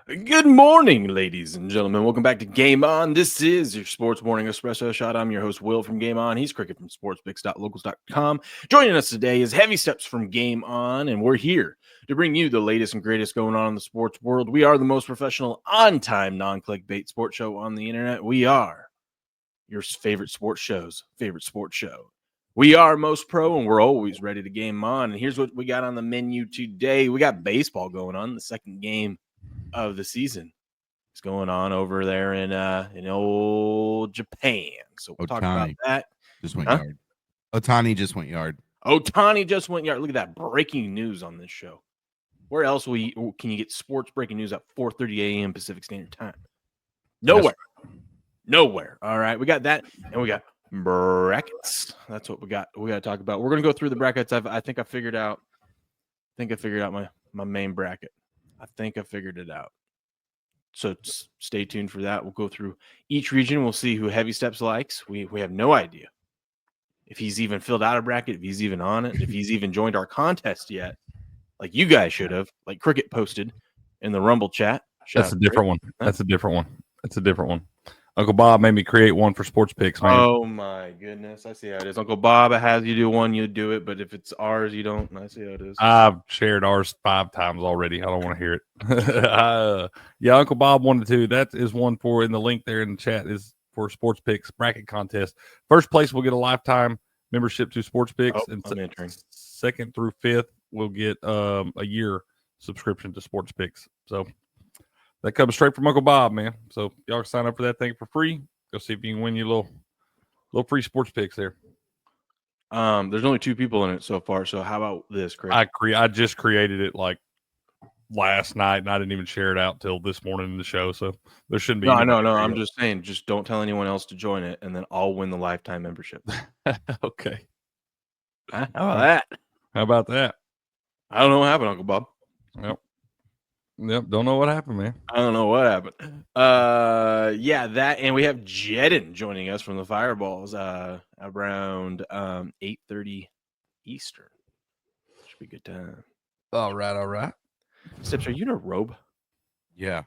Good morning, ladies and gentlemen. Welcome back to Game On. This is your Sports Morning Espresso Shot. I'm your host, Will, from Game On. He's Cricket from sportspicks.locals.com. Joining us today is Heavy Steps from Game On, and we're here to bring you the latest and greatest going on in the sports world. We are the most professional, on-time, non-clickbait sports show on the internet. We are your favorite sports show's favorite sports show. We are Most Pro, and we're always ready to game on. And here's what we got on the menu today. We got baseball going on, the second game of the season is going on over there in old Japan. So we'll talk about that. Just went yard. Ohtani just went yard. Ohtani just went yard. Look at that breaking news on this show. Where else can you get sports breaking news at 4:30 a.m. Pacific Standard Time? Nowhere. Yes. Nowhere. All right. We got that, and we got brackets. That's what we got. We got to talk about. We're going to go through the brackets. I think I figured out my main bracket. I think I figured it out. So stay tuned for that. We'll go through each region. We'll see who Heavy Steps likes. We have no idea if he's even filled out a bracket, if he's even on it, if he's even joined our contest yet. Like you guys should have. Like Cricket posted in the Rumble chat. That's a different one. That's a different one. That's a different one. Uncle Bob made me create one for sports picks, man. Oh my goodness. I see how it is. Uncle Bob has you do one, you do it, but if it's ours, you don't. I see how it is. I've shared ours 5 times already. I don't want to hear it. Yeah, Uncle Bob wanted to. That is one for in the link there in the chat is for sports picks bracket contest. First place will get a lifetime membership to sports picks, and second through fifth will get a year subscription to sports picks. So that comes straight from Uncle Bob, man. So y'all can sign up for that thing for free. Go see if you can win your little free sports picks there. There's only 2 people in it so far. So how about this, Chris? I just created it like last night, and I didn't even share it out till this morning in the show. So there shouldn't be. No. I'm just saying, just don't tell anyone else to join it, and then I'll win the lifetime membership. Okay. How about that? How about that? I don't know what happened, Uncle Bob. Yep, don't know what happened, man. I don't know what happened. Yeah, that, and we have Jedden joining us from the Fireballs around 8:30 Eastern. Should be a good time. All right. Sips, are you in a robe? Yeah.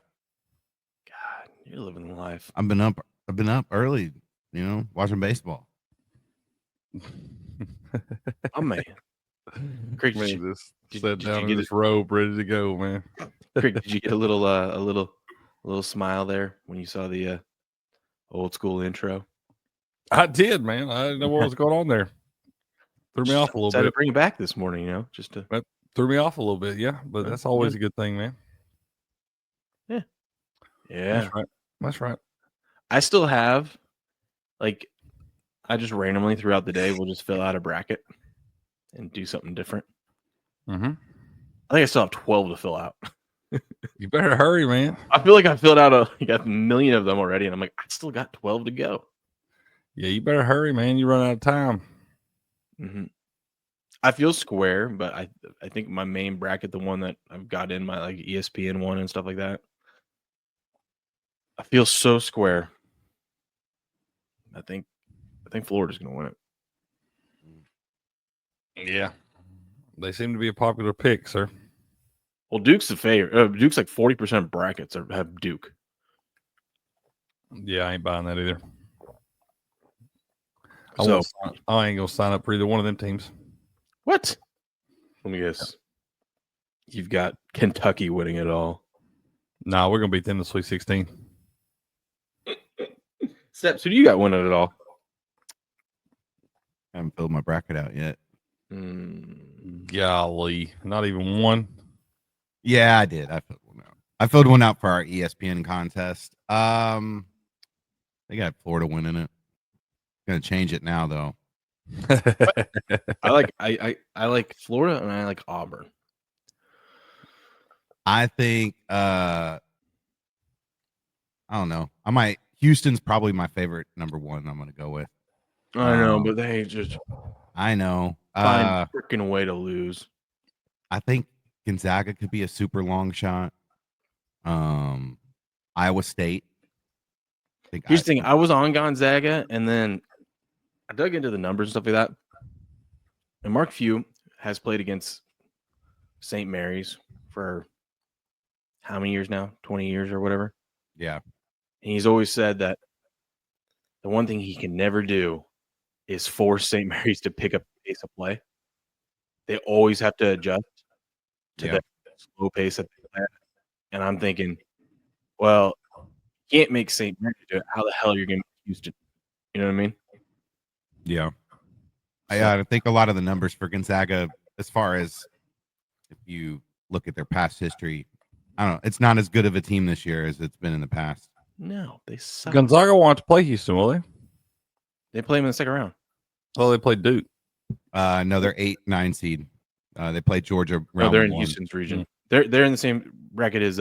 God, you're living the life. I've been up early, watching baseball. Oh man. Craig, just sat down in this robe, ready to go, man. Craig, did you get a little smile there when you saw the old school intro? I did, man. I didn't know what was going on there. Threw me off a little bit. To bring it back this morning, That threw me off a little bit, yeah. But that's always a good thing, man. Yeah. That's right. I still have, I just randomly throughout the day will just fill out a bracket and do something different. Mm-hmm. I think I still have 12 to fill out. You better hurry, man. I feel like I filled out a million of them already, and I'm like, I still got 12 to go. Yeah, you better hurry, man. You run out of time. Mm-hmm. I feel square, but I think my main bracket, the one that I've got in my ESPN one and stuff like that, I feel so square. I think Florida's going to win it. Yeah. They seem to be a popular pick, sir. Well, Duke's the favorite. Duke's like 40% brackets have Duke. Yeah, I ain't buying that either. I ain't going to sign up for either one of them teams. What? Let me guess. You've got Kentucky winning it all. No, we're going to beat them in the Sweet 16. Steps, who do you got winning it all? I haven't filled my bracket out yet. Golly. Not even one? Yeah, I did. I filled one out. I filled one out for our ESPN contest. They got Florida winning it. Gonna change it now though. I like Florida and I like Auburn. I think I don't know. Houston's probably my favorite number one I'm gonna go with. I know, but they just find a freaking way to lose. I think Gonzaga could be a super long shot. Iowa State. Here's the thing. I was on Gonzaga, and then I dug into the numbers and stuff like that. And Mark Few has played against St. Mary's for how many years now? 20 years or whatever. Yeah. And he's always said that the one thing he can never do is force St. Mary's to pick up the pace of play. They always have to adjust to the slow pace that they play at. And I'm thinking, well, you can't make St. Mary's do it. How the hell are you going to make Houston? You know what I mean? Yeah. So, I think a lot of the numbers for Gonzaga, as far as if you look at their past history, I don't know. It's not as good of a team this year as it's been in the past. no, they suck. Gonzaga wants to play Houston, will they? They play them in the second round. Oh, they played Duke. No, they're 8-9 seed. They played Georgia. No, Round they're in one. Houston's region. They're in the same bracket as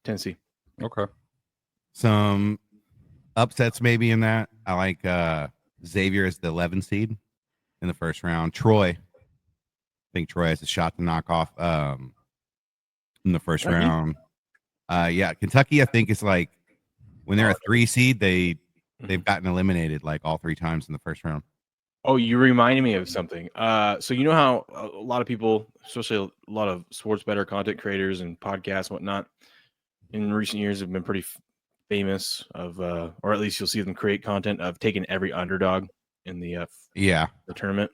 Tennessee. Okay. Some upsets maybe in that. I like Xavier as the 11 seed in the first round. Troy. I think Troy has a shot to knock off in the first Kentucky? round. Yeah, Kentucky, I think, is like when they're a 3 seed, they've gotten eliminated like all 3 times in the first round. Oh, you reminded me of something. So you know how a lot of people, especially a lot of sports bettor content creators and podcasts and whatnot, in recent years have been pretty famous of, or at least you'll see them create content of taking every underdog in the the tournament.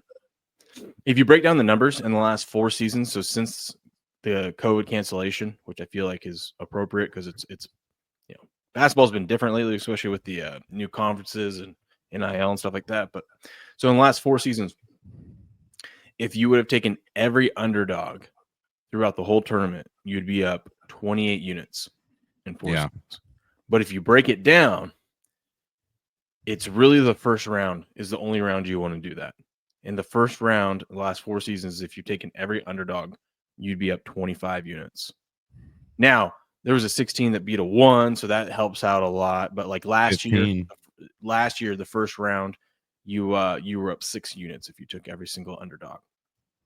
If you break down the numbers in the last 4 seasons, so since the COVID cancellation, which I feel like is appropriate because it's you know, basketball's been different lately, especially with the new conferences and NIL and stuff like that. But so in the last 4 seasons, if you would have taken every underdog throughout the whole tournament, you'd be up 28 units in 4 seasons. But if you break it down, it's really the first round is the only round you want to do that. In the first round, the last 4 seasons, if you've taken every underdog, you'd be up 25 units. Now, there was a 16 that beat a 1, so that helps out a lot. But like last year, the first round, you were up 6 units if you took every single underdog.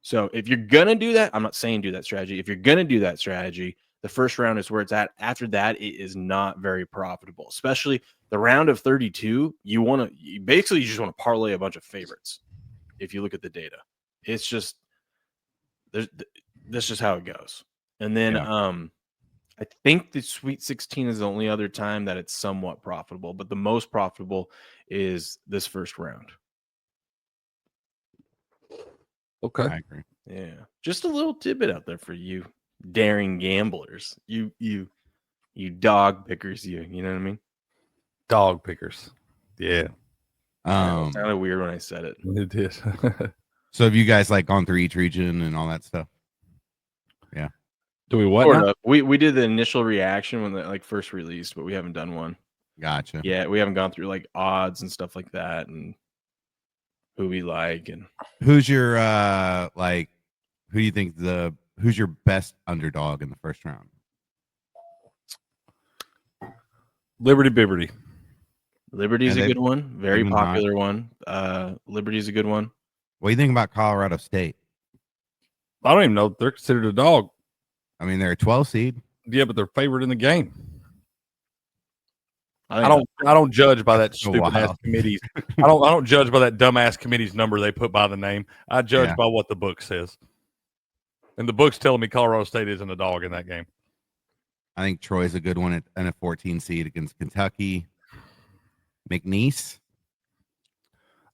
So if you're gonna do that, I'm not saying do that strategy. If you're gonna do that strategy, the first round is where it's at. After that, it is not very profitable, especially the round of 32. You just want to parlay a bunch of favorites. If you look at the data, it's just that's just how it goes. And then I think the Sweet 16 is the only other time that it's somewhat profitable, but the most profitable is this first round. Okay. I agree. Yeah. Just a little tidbit out there for you daring gamblers. You dog pickers, you know what I mean? Dog pickers. Yeah. It sounded weird when I said it. It did. So have you guys like gone through each region and all that stuff? Yeah. Do we what? We did the initial reaction when they first released, but we haven't done one. Gotcha. Yeah, we haven't gone through like odds and stuff like that and who we like and who's your who do you think who's your best underdog in the first round? Liberty Bibberty. Liberty's a good one. Very popular one. Liberty's a good one. What do you think about Colorado State? I don't even know if they're considered a dog. I mean, they're a 12 seed. Yeah, but they're favored in the game. I don't judge by that stupid ass committee's. I don't judge by that dumbass committee's number they put by the name. I judge by what the book says. And the book's telling me Colorado State isn't a dog in that game. I think Troy's a good one at a 14 seed against Kentucky. McNeese.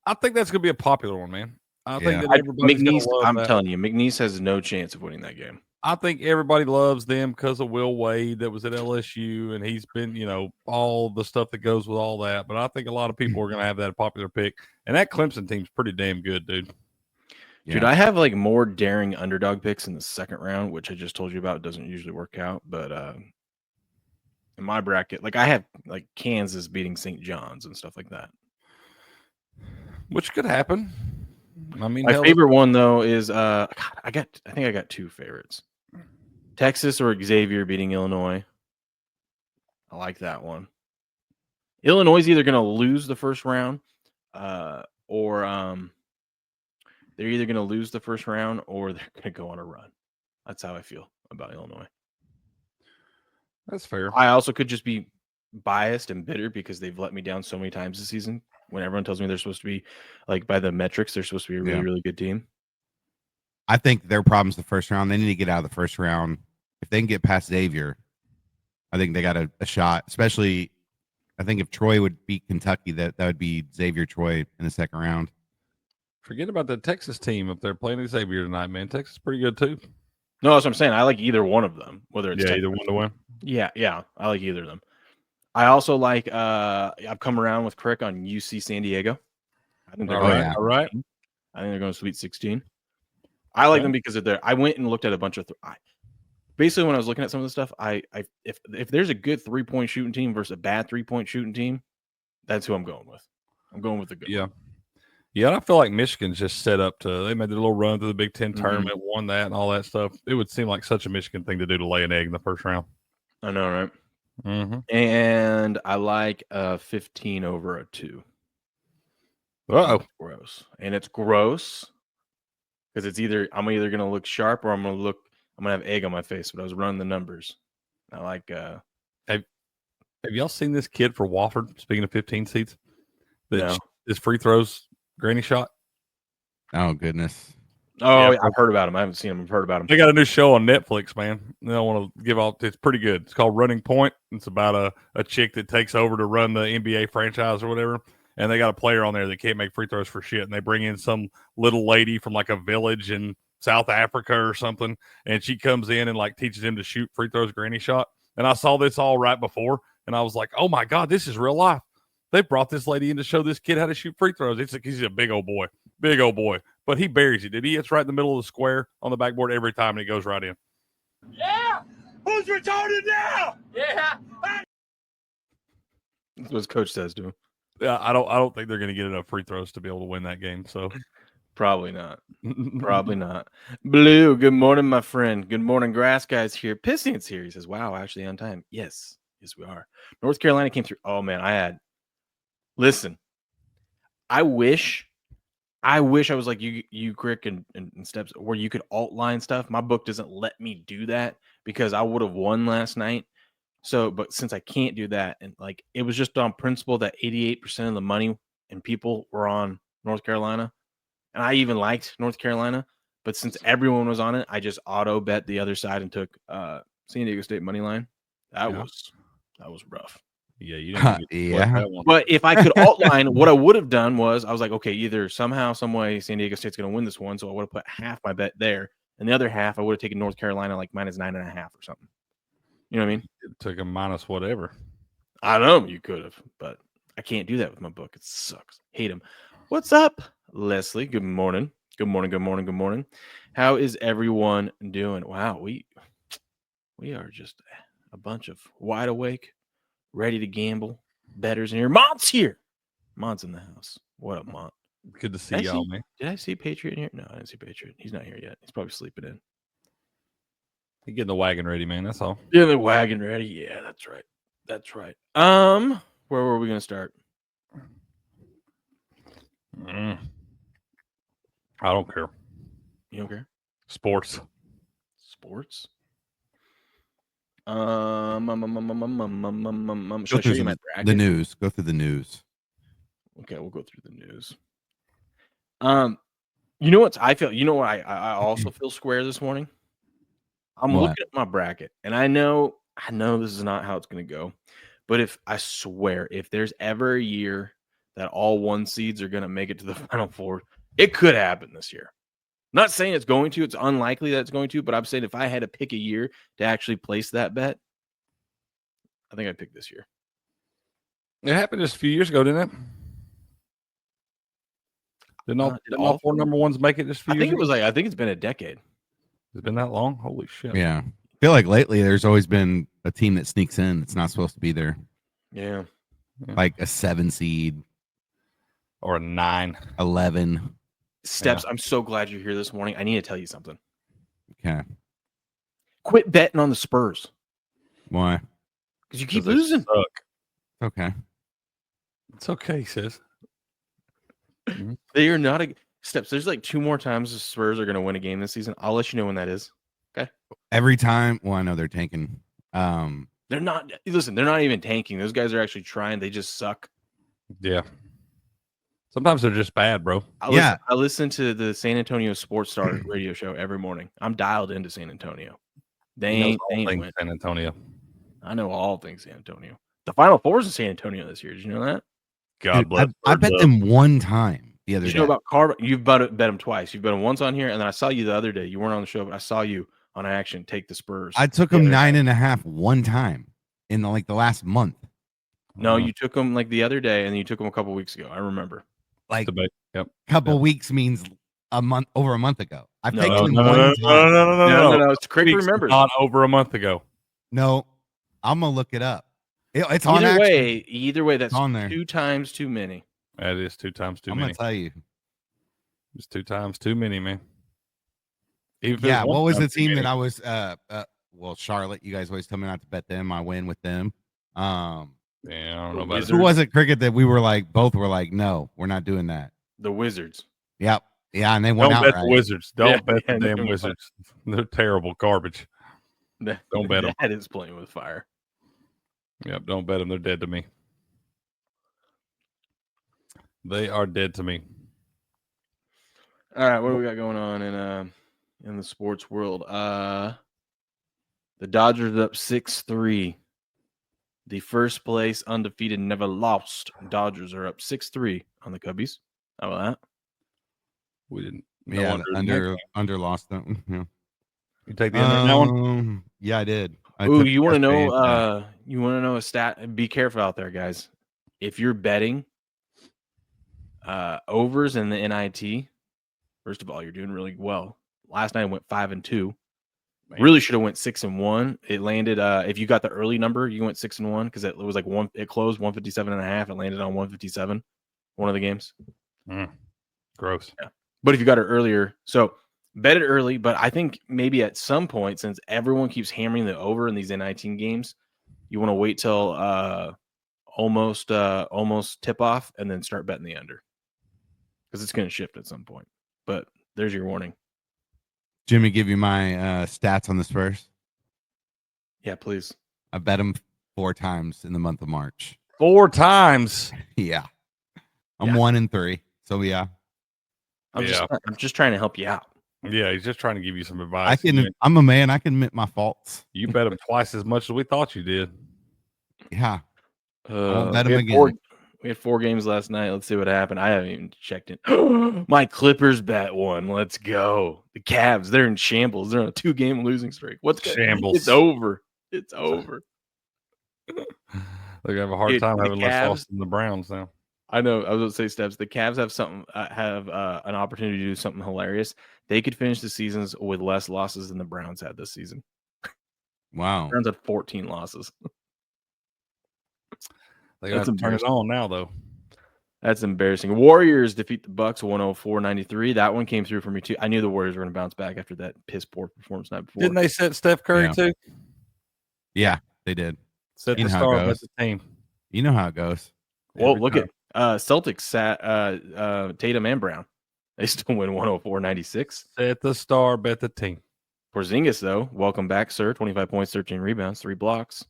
I think that's going to be a popular one, man. I think that everybody's McNeese. I'm that. telling you, McNeese has no chance of winning that game. I think everybody loves them because of Will Wade that was at LSU, and he's been, all the stuff that goes with all that. But I think a lot of people are going to have that a popular pick. And that Clemson team's pretty damn good, dude. Yeah. Dude, I have more daring underdog picks in the second round, which I just told you about. It doesn't usually work out. But in my bracket, I have Kansas beating St. John's and stuff like that. Which could happen. I mean, my favorite one though is I think I got 2 favorites. Texas or Xavier beating Illinois. I like that one. Illinois is either going to lose the first round or they're either going to lose the first round or they're going to go on a run. That's how I feel about Illinois. That's fair. I also could just be biased and bitter because they've let me down so many times this season. When everyone tells me they're supposed to be, by the metrics, they're supposed to be a really, really good team. I think their problem's the first round. They need to get out of the first round. If they can get past Xavier, I think they got a shot, especially. I think if Troy would beat Kentucky, that would be Xavier Troy in the second round. Forget about the Texas team if they're playing Xavier tonight, man. Texas is pretty good too. No, that's what I'm saying. I like either one of them, whether it's either one to win. Yeah, I like either of them. I also like. I've come around with Crick on UC San Diego. I think they're all right. I think they're going to Sweet 16. I like them because of their. I went and looked at a bunch of. Basically, when I was looking at some of the stuff, if there's a good 3-point shooting team versus a bad 3-point shooting team, that's who I'm going with. I'm going with the good. Yeah. Yeah, and I feel like Michigan's just set up to. They made a little run through the Big Ten tournament, won that, and all that stuff. It would seem like such a Michigan thing to do to lay an egg in the first round. I know, right? Mm-hmm. And I like 15 over a 2. Gross, and it's gross because I'm either gonna look sharp or I'm gonna have egg on my face. But I was running the numbers. I like. Have y'all seen this kid for Wofford? Speaking of 15 seats, his free throws granny shot. Oh goodness! Oh, yeah, I've heard about him. I haven't seen him. I've heard about him. They got a new show on Netflix, man. I want to give out. It's pretty good. It's called Running Point. It's about a chick that takes over to run the NBA franchise or whatever. And they got a player on there that can't make free throws for shit. And they bring in some little lady from like a village in South Africa or something. And she comes in and like teaches him to shoot free throws, granny shot. And I saw this all right before. And I was like, oh my God, this is real life. They brought this lady in to show this kid how to shoot free throws. It's like he's a big old boy. But he buries it. He hits right in the middle of the square on the backboard every time and it goes right in. Yeah! Who's retarded now? Yeah! That's what his coach says to him. Yeah, I don't think they're going to get enough free throws to be able to win that game. So probably not. Probably not. Blue, good morning, my friend. Good morning, Grass Guys here. Pistons here. He says, wow, actually on time. Yes, we are. North Carolina came through. Oh, man, listen, I wish I was like you Crick, and Steps, where you could alt line stuff. My book doesn't let me do that because I would have won last night. So, but since I can't do that, and like it was just on principle that 88% of the money and people were on North Carolina, and I even liked North Carolina, but since everyone was on it, I just auto bet the other side and took San Diego State money line. That was rough. Yeah, you didn't yeah. But if I could outline, what I would have done was I was like, okay, either somehow, some way, San Diego State's going to win this one, so I would have put half my bet there, and the other half I would have taken North Carolina like -9.5 or something. You know what I mean? It took a minus whatever. I know you could have, but I can't do that with my book. It sucks. Hate him. What's up, Leslie? Good morning. Good morning. How is everyone doing? Wow, we are just a bunch of wide awake, ready to gamble bettors in here. Mont's here. Mont's in the house. What up, Mont? Good to see y'all, man. Did I see Patriot in here? No, I didn't see Patriot. He's not here yet. He's probably sleeping in. He's getting the wagon ready, man. That's all. Yeah, the wagon ready. Yeah, that's right. Where were we going to start? I don't care. You don't care? Sports. Should I Go show you my bracket? The news. Go through the news. Okay, we'll go through the news. You know what I feel? You know what I also feel square this morning? I'm looking at my bracket, and I know this is not how it's going to go, but I swear, if there's ever a year that all 1 seeds are going to make it to the Final Four, it could happen this year. Not saying it's going to. It's unlikely that it's going to, but I'm saying if I had to pick a year to actually place that bet, I think I'd pick this year. It happened just a few years ago, didn't it? Didn't all 4 number ones make it just a few years ago? I think it's been a decade. It's been that long? Holy shit. Yeah. I feel like lately there's always been a team that sneaks in that's not supposed to be there. Yeah. Like a 7 seed. Or a 9. 11. Steps, I'm so glad you're here this morning. I need to tell you something. Okay. Quit betting on the Spurs. Why? Because you keep losing. Suck. Okay. It's okay, he says. They are not Steps. There's like 2 more times the Spurs are going to win a game this season. I'll let you know when that is. Okay. Every time. Well, I know they're tanking. They're not. Listen, they're not even tanking. Those guys are actually trying. They just suck. Yeah. Sometimes they're just bad, bro. I listen to the San Antonio Sports Star radio show every morning. I'm dialed into San Antonio. They ain't San Antonio. I know all things San Antonio. The Final Four is in San Antonio this year. Did you know that? God Dude, bless. I bet them one time the other Did day. you know about Carver? You've bet him twice. You've bet him once on here, and then I saw you the other day. You weren't on the show, but I saw you on action take the Spurs. I took them 9.5 one time in the last month. No, you took them like the other day, and then you took them a couple weeks ago. I remember. Like Yep. couple weeks means a month, over a month ago. I've taken them no, one no, time. no. It's Crick remembers. Not over a month ago. No, I'm gonna look it up. It's on Either action. way, that's on there. 2 times too many. That is 2 times too I'm many. gonna tell you. It's 2 times too many, man. Yeah, what was the team that I was well, Charlotte, you guys always tell me not to bet them. I win with them. Yeah, I don't know about who was it, Cricket, that we were like, both were like, no, we're not doing that. The Wizards. Yep. Yeah, and they went Don't out bet the Wizards. Don't bet the damn won. Wizards. They're terrible garbage. Don't bet them. That is playing with fire. Yep, don't bet them. They're dead to me. They are dead to me. All right, what do we got going on in the sports world? The Dodgers up 6-3. The first place undefeated, never lost Dodgers are up 6-3 on the Cubbies. How about that? We didn't. Yeah, under lost them. Yeah. You take the under on that one? Yeah, I did. Ooh, you want to know? You want to know a stat? Be careful out there, guys. If you're betting overs in the NIT, first of all, you're doing really well. Last night I went 5-2. Man. Really should have went 6-1. It landed. If you got the early number, you went 6-1 because it was like one. It closed 157.5. It landed on 157. One of the games. Gross. Yeah. But if you got it earlier, so bet it early. But I think maybe at some point, since everyone keeps hammering the over in these N19 games, you want to wait till almost tip off and then start betting the under because it's going to shift at some point. But there's your warning. Jimmy, give you my stats on the Spurs. Yeah, please. I bet them 4 times in the month of March. 4 times. Yeah. I'm 1-3. So yeah. I'm just trying to help you out. Yeah, he's just trying to give you some advice. I'm a man. I can admit my faults. You bet him twice as much as we thought you did. Yeah. I won't bet him again. We had 4 games last night. Let's see what happened. I haven't even checked it. My Clippers bet one. Let's go. The Cavs, they're in shambles. They're on a 2-game losing streak. What's shambles? It's over. It's over. They're gonna have a hard time having less loss than the Browns now. I know. I was going to say, Steps. The Cavs have an opportunity to do something hilarious. They could finish the seasons with less losses than the Browns had this season. Wow. The Browns had 14 losses. They got to turn it on now, though. That's embarrassing. Warriors defeat the Bucks 104-93. That one came through for me too. I knew the Warriors were going to bounce back after that piss poor performance night before. Didn't they set Steph Curry too? Yeah, they did. Set the star of the team. You know how it goes. Well, look at Celtics sat Tatum and Brown. They still win 104-96. Set the star, bet the team. Porzingis, though, welcome back, sir. 25 points, 13 rebounds, 3 blocks.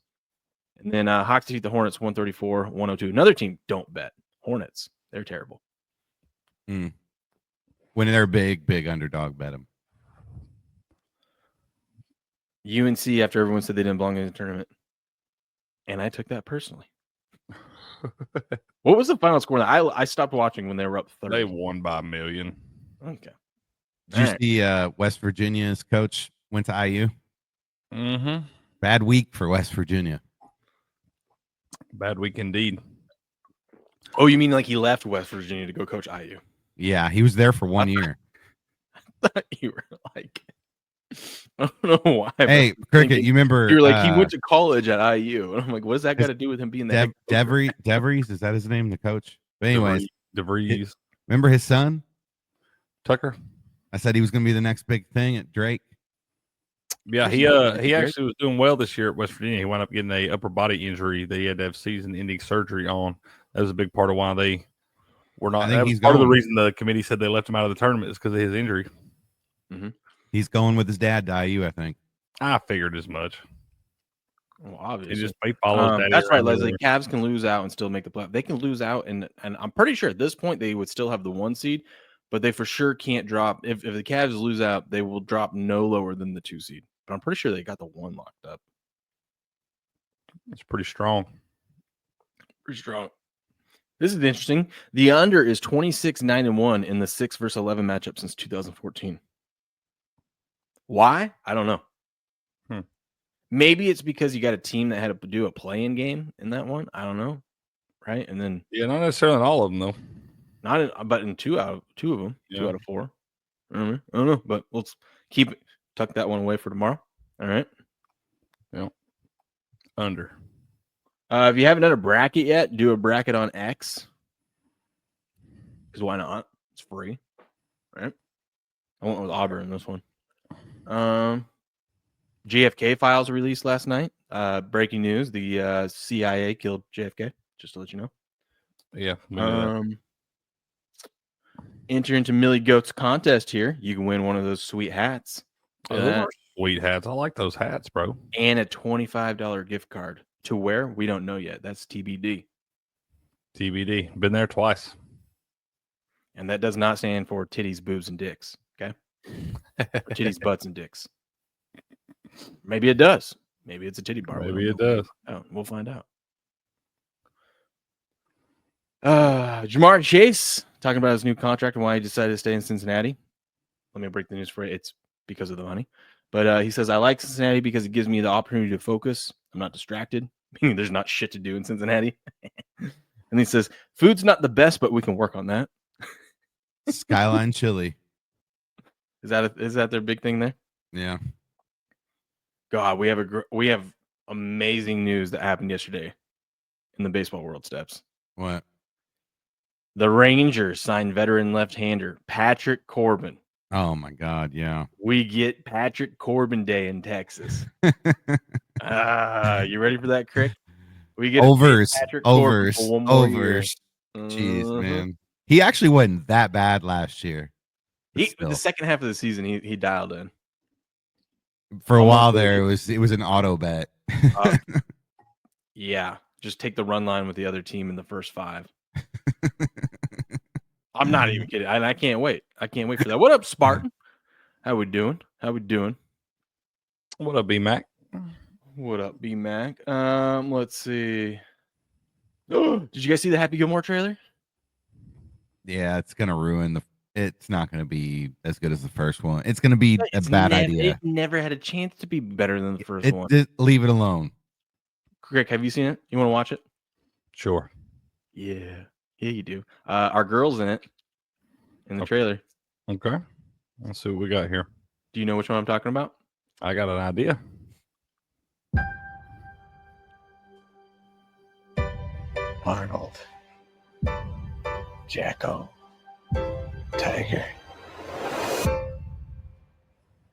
And then Hawks defeat the Hornets 134-102. Another team, don't bet. Hornets. They're terrible. When they're big underdog, bet them. UNC, after everyone said they didn't belong in the tournament. And I took that personally. What was the final score? I stopped watching when they were up 30. They won by 1 million. Okay. Did you see West Virginia's coach went to IU? Mm-hmm. Bad week for West Virginia. Bad week indeed. Oh, you mean like he left West Virginia to go coach IU? Yeah, he was there for 1 year. I thought you were like, I don't know why. Hey, Cricket, you remember? You were like, he went to college at IU. And I'm like, what does that got to do with him being there? DeVries, is that his name, the coach? But anyways, DeVries. Remember his son? Tucker? I said he was going to be the next big thing at Drake. Yeah, he actually was doing well this year at West Virginia. He wound up getting a upper body injury that he had to have season-ending surgery on. That was a big part of why they were not. That was part of the reason the committee said they left him out of the tournament is because of his injury. Mm-hmm. He's going with his dad to IU, I think. I figured as much. Well, obviously, he follows daddy. That's right, Leslie. Cavs can lose out and still make the playoff. They can lose out, and I'm pretty sure at this point they would still have the 1 seed, but they for sure can't drop. If the Cavs lose out, they will drop no lower than the 2 seed. But I'm pretty sure they got the 1 locked up. It's pretty strong. Pretty strong. This is interesting. The under is 26-9-1 in the 6 versus 11 matchup since 2014. Why? I don't know. Maybe it's because you got a team that had to do a play-in game in that one. I don't know. Right? And then not necessarily in all of them though. But in two of them, Yeah. 2 out of 4. I don't know, but let's tuck that one away for tomorrow. All right. Yeah. Under. If you haven't done a bracket yet, do a bracket on X. Because why not? It's free, right? I went with Auburn in this one. JFK files released last night. Breaking news: the CIA killed JFK. Just to let you know. Yeah. Enter into Millie Goat's contest here. You can win one of those sweet hats. Those are sweet hats. I like those hats, bro. And a $25 gift card. To where? We don't know yet. That's TBD. TBD. Been there twice. And that does not stand for titties, boobs, and dicks. Okay? Or titties, butts, and dicks. Maybe it does. Maybe it's a titty bar. Maybe it does. Oh, we'll find out. Jamar Chase talking about his new contract and why he decided to stay in Cincinnati. Let me break the news for you. It's because of the money. But he says, I like Cincinnati because it gives me the opportunity to focus. I'm not distracted. Meaning there's not shit to do in Cincinnati. And he says, food's not the best, but we can work on that. Skyline chili. Is that their big thing there? Yeah. God, we have amazing news that happened yesterday in the baseball world, Steps. What? The Rangers signed veteran left-hander Patrick Corbin. Oh my God, yeah. We get Patrick Corbin Day in Texas. You ready for that, Crick? We get Patrick Corbin for one more year. Jeez, man. He actually wasn't that bad last year. The second half of the season, he dialed in. For a while there, it was an auto bet. Yeah, just take the run line with the other team in the first 5. I'm not even kidding. I can't wait. I can't wait for that. What up, Spartan? How we doing? What up, B-Mac? What up, B-Mac? Let's see. Did you guys see the Happy Gilmore trailer? Yeah, it's gonna ruin it's not gonna be as good as the first one. It's gonna be a bad idea. It never had a chance to be better than the first one. Leave it alone. Rick, have you seen it? You want to watch it? Sure. Yeah, you do. Our girl's in it in the trailer. Okay. Let's see what we got here. Do you know which one I'm talking about? I got an idea. Arnold, Jacko, Tiger,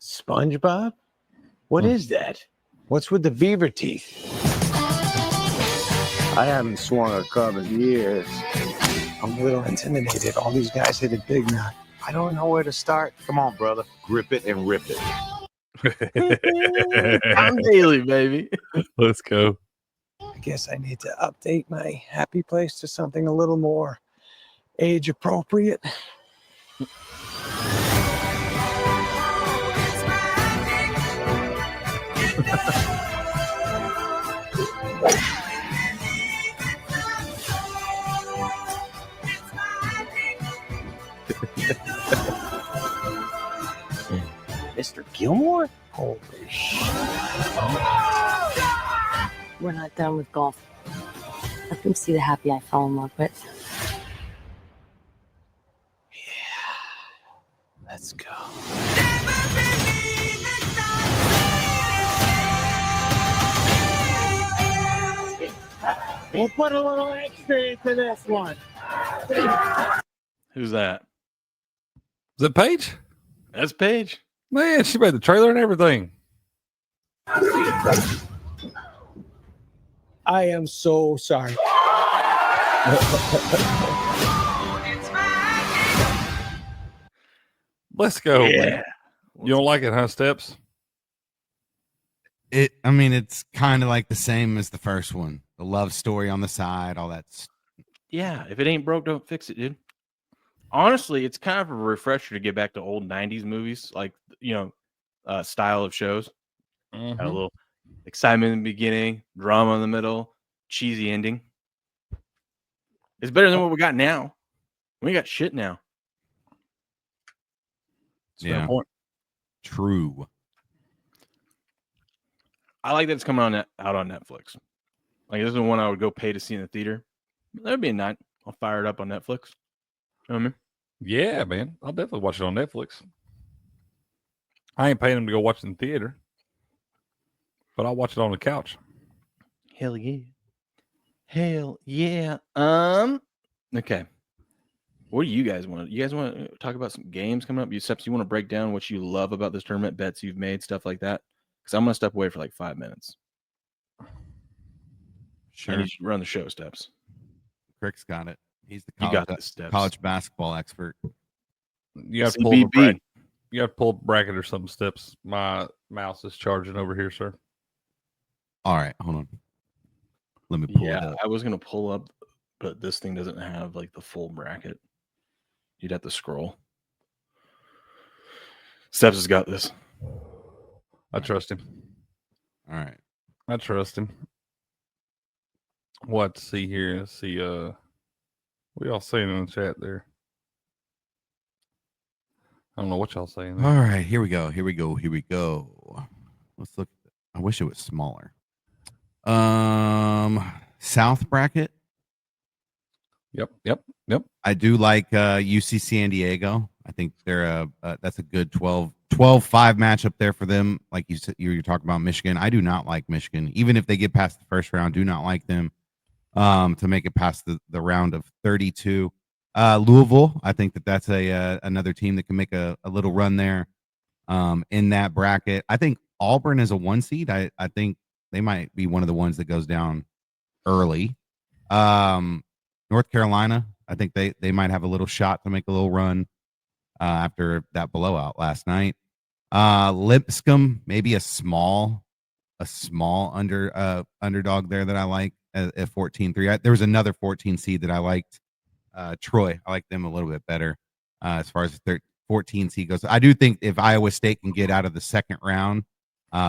SpongeBob? What is that? What's with the beaver teeth? I haven't swung a club in years. I'm a little intimidated. All these guys hit it big now. I don't know where to start. Come on, brother. Grip it and rip it. I'm Daily, baby. Let's go. I guess I need to update my happy place to something a little more age appropriate. Mr. Gilmore? Holy shit. We're not done with golf. Let them see the happy I fell in love with. Yeah. Let's go. We'll put a little extra into this one. Who's that? Is it Paige? That's Paige. Man, she made the trailer and everything. I am so sorry. Let's go. Yeah. Man. You don't like it, huh, Steps? It's kind of like the same as the first one. The love story on the side, all that. Yeah, if it ain't broke, don't fix it, dude. Honestly, it's kind of a refresher to get back to old 90s movies, like, style of shows. Mm-hmm. Got a little Excitement in the beginning, drama in the middle, cheesy ending. It's better than what we got now. We got shit now. Fair point. True. I like that it's coming out on Netflix. Like, this is one I would go pay to see in the theater. That'd be a night. I'll fire it up on Netflix. You know what I mean? Yeah, man. I'll definitely watch it on Netflix. I ain't paying them to go watch it in the theater, but I'll watch it on the couch. Hell yeah. Hell yeah. Okay. What do you guys want? You guys want to talk about some games coming up? You want to break down what you love about this tournament, bets you've made, stuff like that? Because I'm going to step away for like 5 minutes. Sure. I need you to run the show, Steps. Crick's got it. He's the You got this, Steps. college basketball expert. You have to pull up a bracket. You have to pull up a bracket or some Steps. My mouse is charging over here, sir. All right, hold on. Let me pull it Yeah, up. I was going to pull up, but this thing doesn't have like the full bracket. You'd have to scroll. Steps has got this. I trust him. All right. I trust him. What to see here? Let's see. What y'all saying in the chat there? I don't know what y'all saying there. All right, here we go. Let's look. I wish it was smaller. South bracket. Yep. I do like UC San Diego. I think they're that's a good 12-5 matchup there for them. Like you said, you're talking about Michigan. I do not like Michigan, even if they get past the first round. Do not like them to make it past the round of 32. Louisville, I think that's another team that can make a little run there in that bracket. I think Auburn is a 1 seed. I think they might be one of the ones that goes down early. North Carolina, I think they might have a little shot to make a little run after that blowout last night. Lipscomb, maybe a small underdog there that I like at 14-3. There was another 14 seed that I liked. Troy, I like them a little bit better as far as 14 seed goes. I do think if Iowa State can get out of the second round,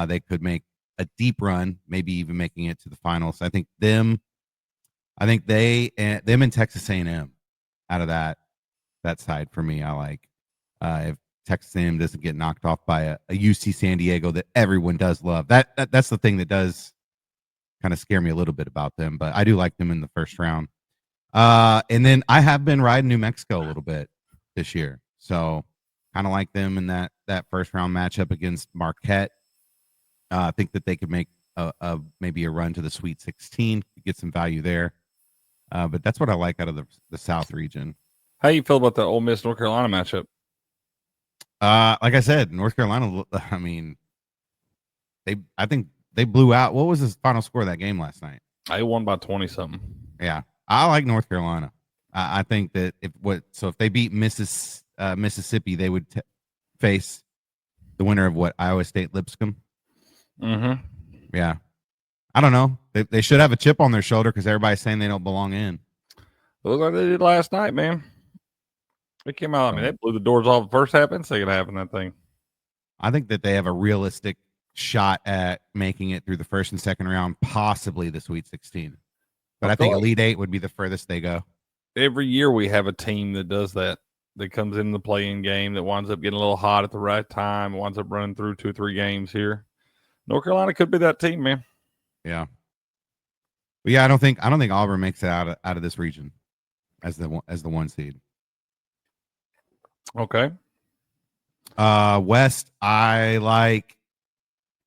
they could make a deep run, maybe even making it to the finals. I think them and Texas A&M out of that side for me. I like if Texas A&M doesn't get knocked off by a UC San Diego that everyone does love. That's the thing that does kind of scare me a little bit about them, but I do like them in the first round. And then I have been riding New Mexico a little bit this year, so kind of like them in that first round matchup against Marquette. I think that they could make maybe a run to the Sweet 16, get some value there. But that's what I like out of the South region. How you feel about the Ole Miss North Carolina matchup? Like I said, North Carolina. I mean, I think they blew out. What was the final score of that game last night? They won by 20 something. Yeah, I like North Carolina. I think that if they beat Mississippi, they would face the winner of Iowa State Lipscomb. Mm-hmm. Yeah. I don't know. They should have a chip on their shoulder because everybody's saying they don't belong in. Look like they did last night, man. They came out. I mean, they blew the doors off the first half and second half in that thing. I think that they have a realistic shot at making it through the first and second round, possibly the Sweet 16. But I think Elite Eight would be the furthest they go. Every year we have a team that does that. That comes in the play-in game that winds up getting a little hot at the right time, winds up running through 2 or 3 games here. North Carolina could be that team, man. Yeah. But yeah, I don't think Auburn makes it out of this region as the 1 seed. Okay. West, I like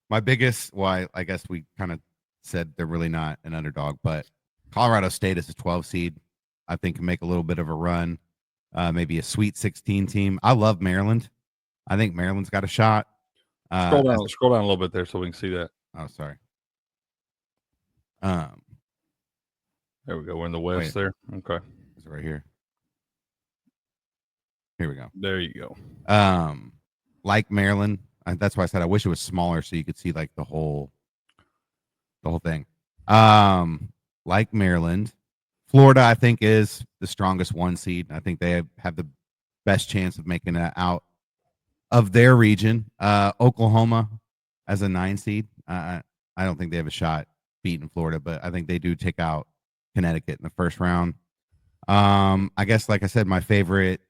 my biggest. Well, I guess we kind of said they're really not an underdog, but Colorado State is a 12 seed. I think can make a little bit of a run, maybe a Sweet 16 team. I love Maryland. I think Maryland's got a shot. Scroll down a little bit there so we can see that. Oh, sorry. There we go. We're in the West there. Okay. It's right here. Here we go. There you go. Like Maryland. That's why I said I wish it was smaller so you could see like the whole thing. Like Maryland. Florida, I think, is the strongest 1 seed. I think they have the best chance of making it out of their region. Oklahoma as a 9 seed. I don't think they have a shot beating Florida, but I think they do take out Connecticut in the first round. I guess, like I said, my favorite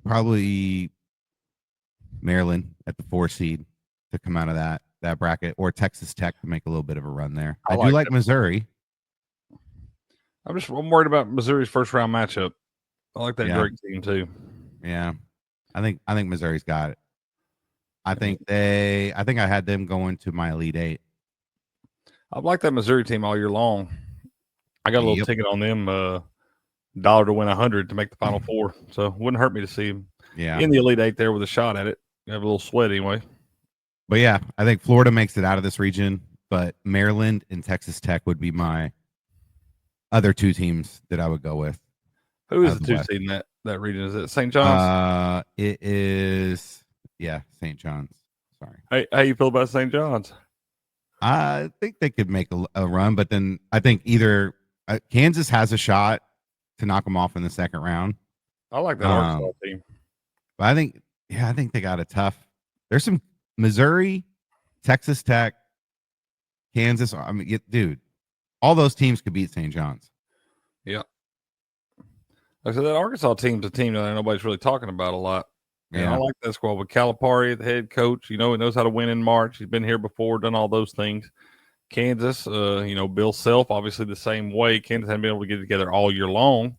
probably Maryland at the 4 seed to come out of that bracket, or Texas Tech to make a little bit of a run there. I do like Missouri. I'm worried about Missouri's first round matchup. I like that Drake team too. Yeah, I think Missouri's got it. I think I had them going to my Elite Eight. I've liked that Missouri team all year long. I got a little ticket on them, $1 to win 100 to make the Final Four. So it wouldn't hurt me to see them in the Elite Eight there with a shot at it. You have a little sweat anyway. But yeah, I think Florida makes it out of this region, but Maryland and Texas Tech would be my other 2 teams that I would go with. Who is the 2 seed in that region? Is it St. John's? It is, St. John's. Sorry. How you feel about St. John's? I think they could make a run, but then I think either Kansas has a shot to knock them off in the second round. I like that Arkansas team. But I think they got it tough. There's some Missouri, Texas Tech, Kansas. I mean, dude, all those teams could beat St. John's. Yeah. Like I said, that Arkansas team's a team that nobody's really talking about a lot. Yeah, I like that squad with Calipari, the head coach. He knows how to win in March. He's been here before, done all those things. Kansas, Bill Self, obviously the same way. Kansas hasn't been able to get together all year long.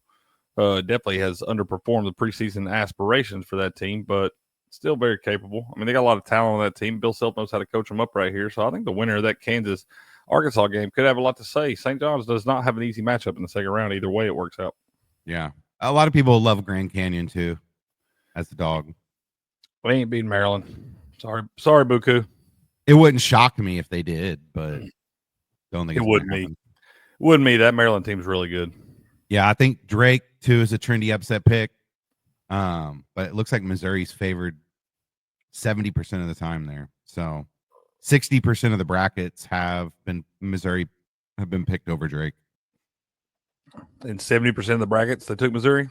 Definitely has underperformed the preseason aspirations for that team, but still very capable. I mean, they got a lot of talent on that team. Bill Self knows how to coach them up right here. So I think the winner of that Kansas-Arkansas game could have a lot to say. St. John's does not have an easy matchup in the second round. Either way, it works out. Yeah. A lot of people love Grand Canyon, too, as the dog. We ain't beating Maryland. Sorry, Buku. It wouldn't shock me if they did, but don't think it wouldn't me. Wouldn't me. That Maryland team's really good. Yeah, I think Drake too is a trendy upset pick. But it looks like Missouri's favored 70% of the time there. So 60% of the brackets Missouri have been picked over Drake. And 70% of the brackets they took Missouri?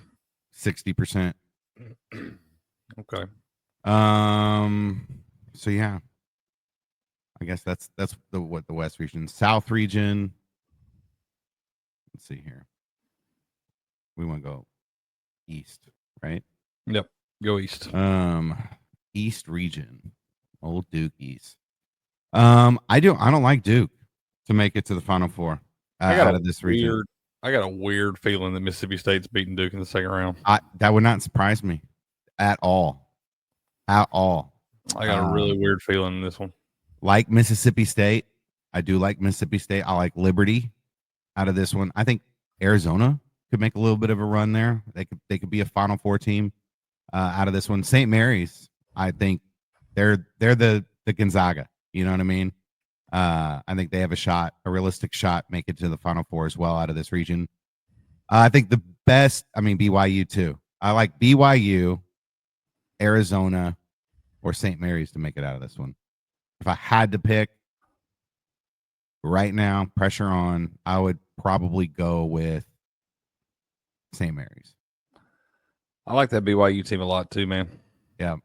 60%. Okay. So yeah, I guess that's the West region. South region. Let's see here. We want to go east, right? Yep. Go east. East region. Old Duke East. I don't like Duke to make it to the Final Four out of this region. I got a weird feeling that Mississippi State's beating Duke in the second round. That would not surprise me at all. At all. I got a really weird feeling in this one. Like Mississippi State. I do like Mississippi State. I like Liberty out of this one. I think Arizona could make a little bit of a run there. They could be a Final Four team out of this one. St. Mary's, I think they're the Gonzaga. You know what I mean? I think they have a realistic shot, make it to the Final Four as well out of this region. I think the best, BYU too. I like BYU, Arizona, or St. Mary's to make it out of this one. If I had to pick right now, pressure on, I would probably go with St. Mary's. I like that BYU team a lot too, man. Yeah.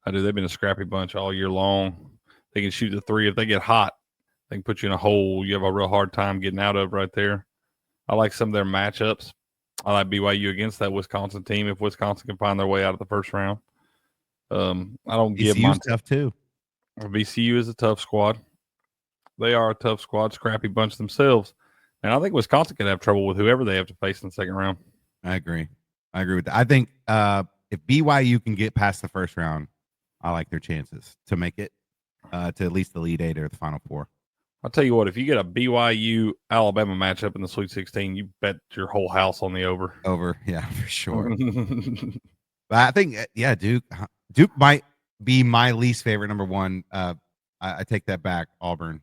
I do. They've been a scrappy bunch all year long. They can shoot the three. If they get hot, they can put you in a hole you have a real hard time getting out of right there. I like some of their matchups. I like BYU against that Wisconsin team if Wisconsin can find their way out of the first round. I don't give VCU's tough too. VCU is a tough squad. They are a tough squad, scrappy bunch themselves. And I think Wisconsin could have trouble with whoever they have to face in the second round. I agree with that. I think if BYU can get past the first round, I like their chances to make it to at least the Elite Eight or the Final Four. I'll tell you what, if you get a BYU Alabama matchup in the Sweet 16, you bet your whole house on the over. Over, yeah, for sure. But I think, Duke might be my least favorite number one. I take that back. Auburn.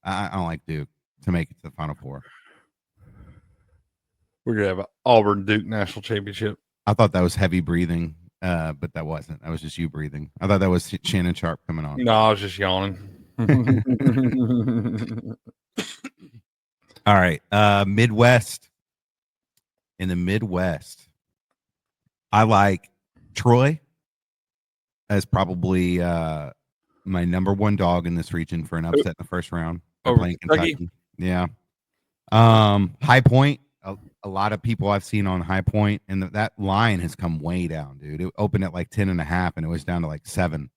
I don't like Duke to make it to the Final Four. We're gonna have an Auburn Duke national championship. I thought that was heavy breathing, but that wasn't. That was just you breathing. I thought that was Shannon Sharp coming on. No, I was just yawning. All right. Midwest. In the Midwest, I like Troy as probably my number one dog in this region for an upset in the first round. They're Over playing Kentucky? Kentucky. Yeah. High Point. A lot of people I've seen on High Point, and that line has come way down, dude. It opened at like 10.5, and it was down to like 7.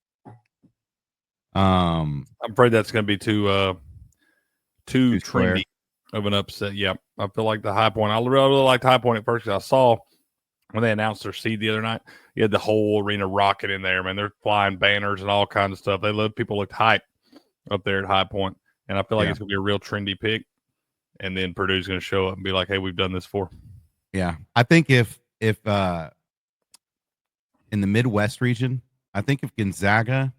I'm afraid that's going to be too square. trendy of an upset. Yeah, I feel like the High Point. I really liked High Point at first. I saw when they announced their seed the other night, you had the whole arena rocking in there, man. They're flying banners and all kinds of stuff. They love people looked hype up there at High Point, and I feel like it's going to be a real trendy pick. And then Purdue's going to show up and be like, "Hey, we've done this before." Yeah, I think if in the Midwest region, I think if Gonzaga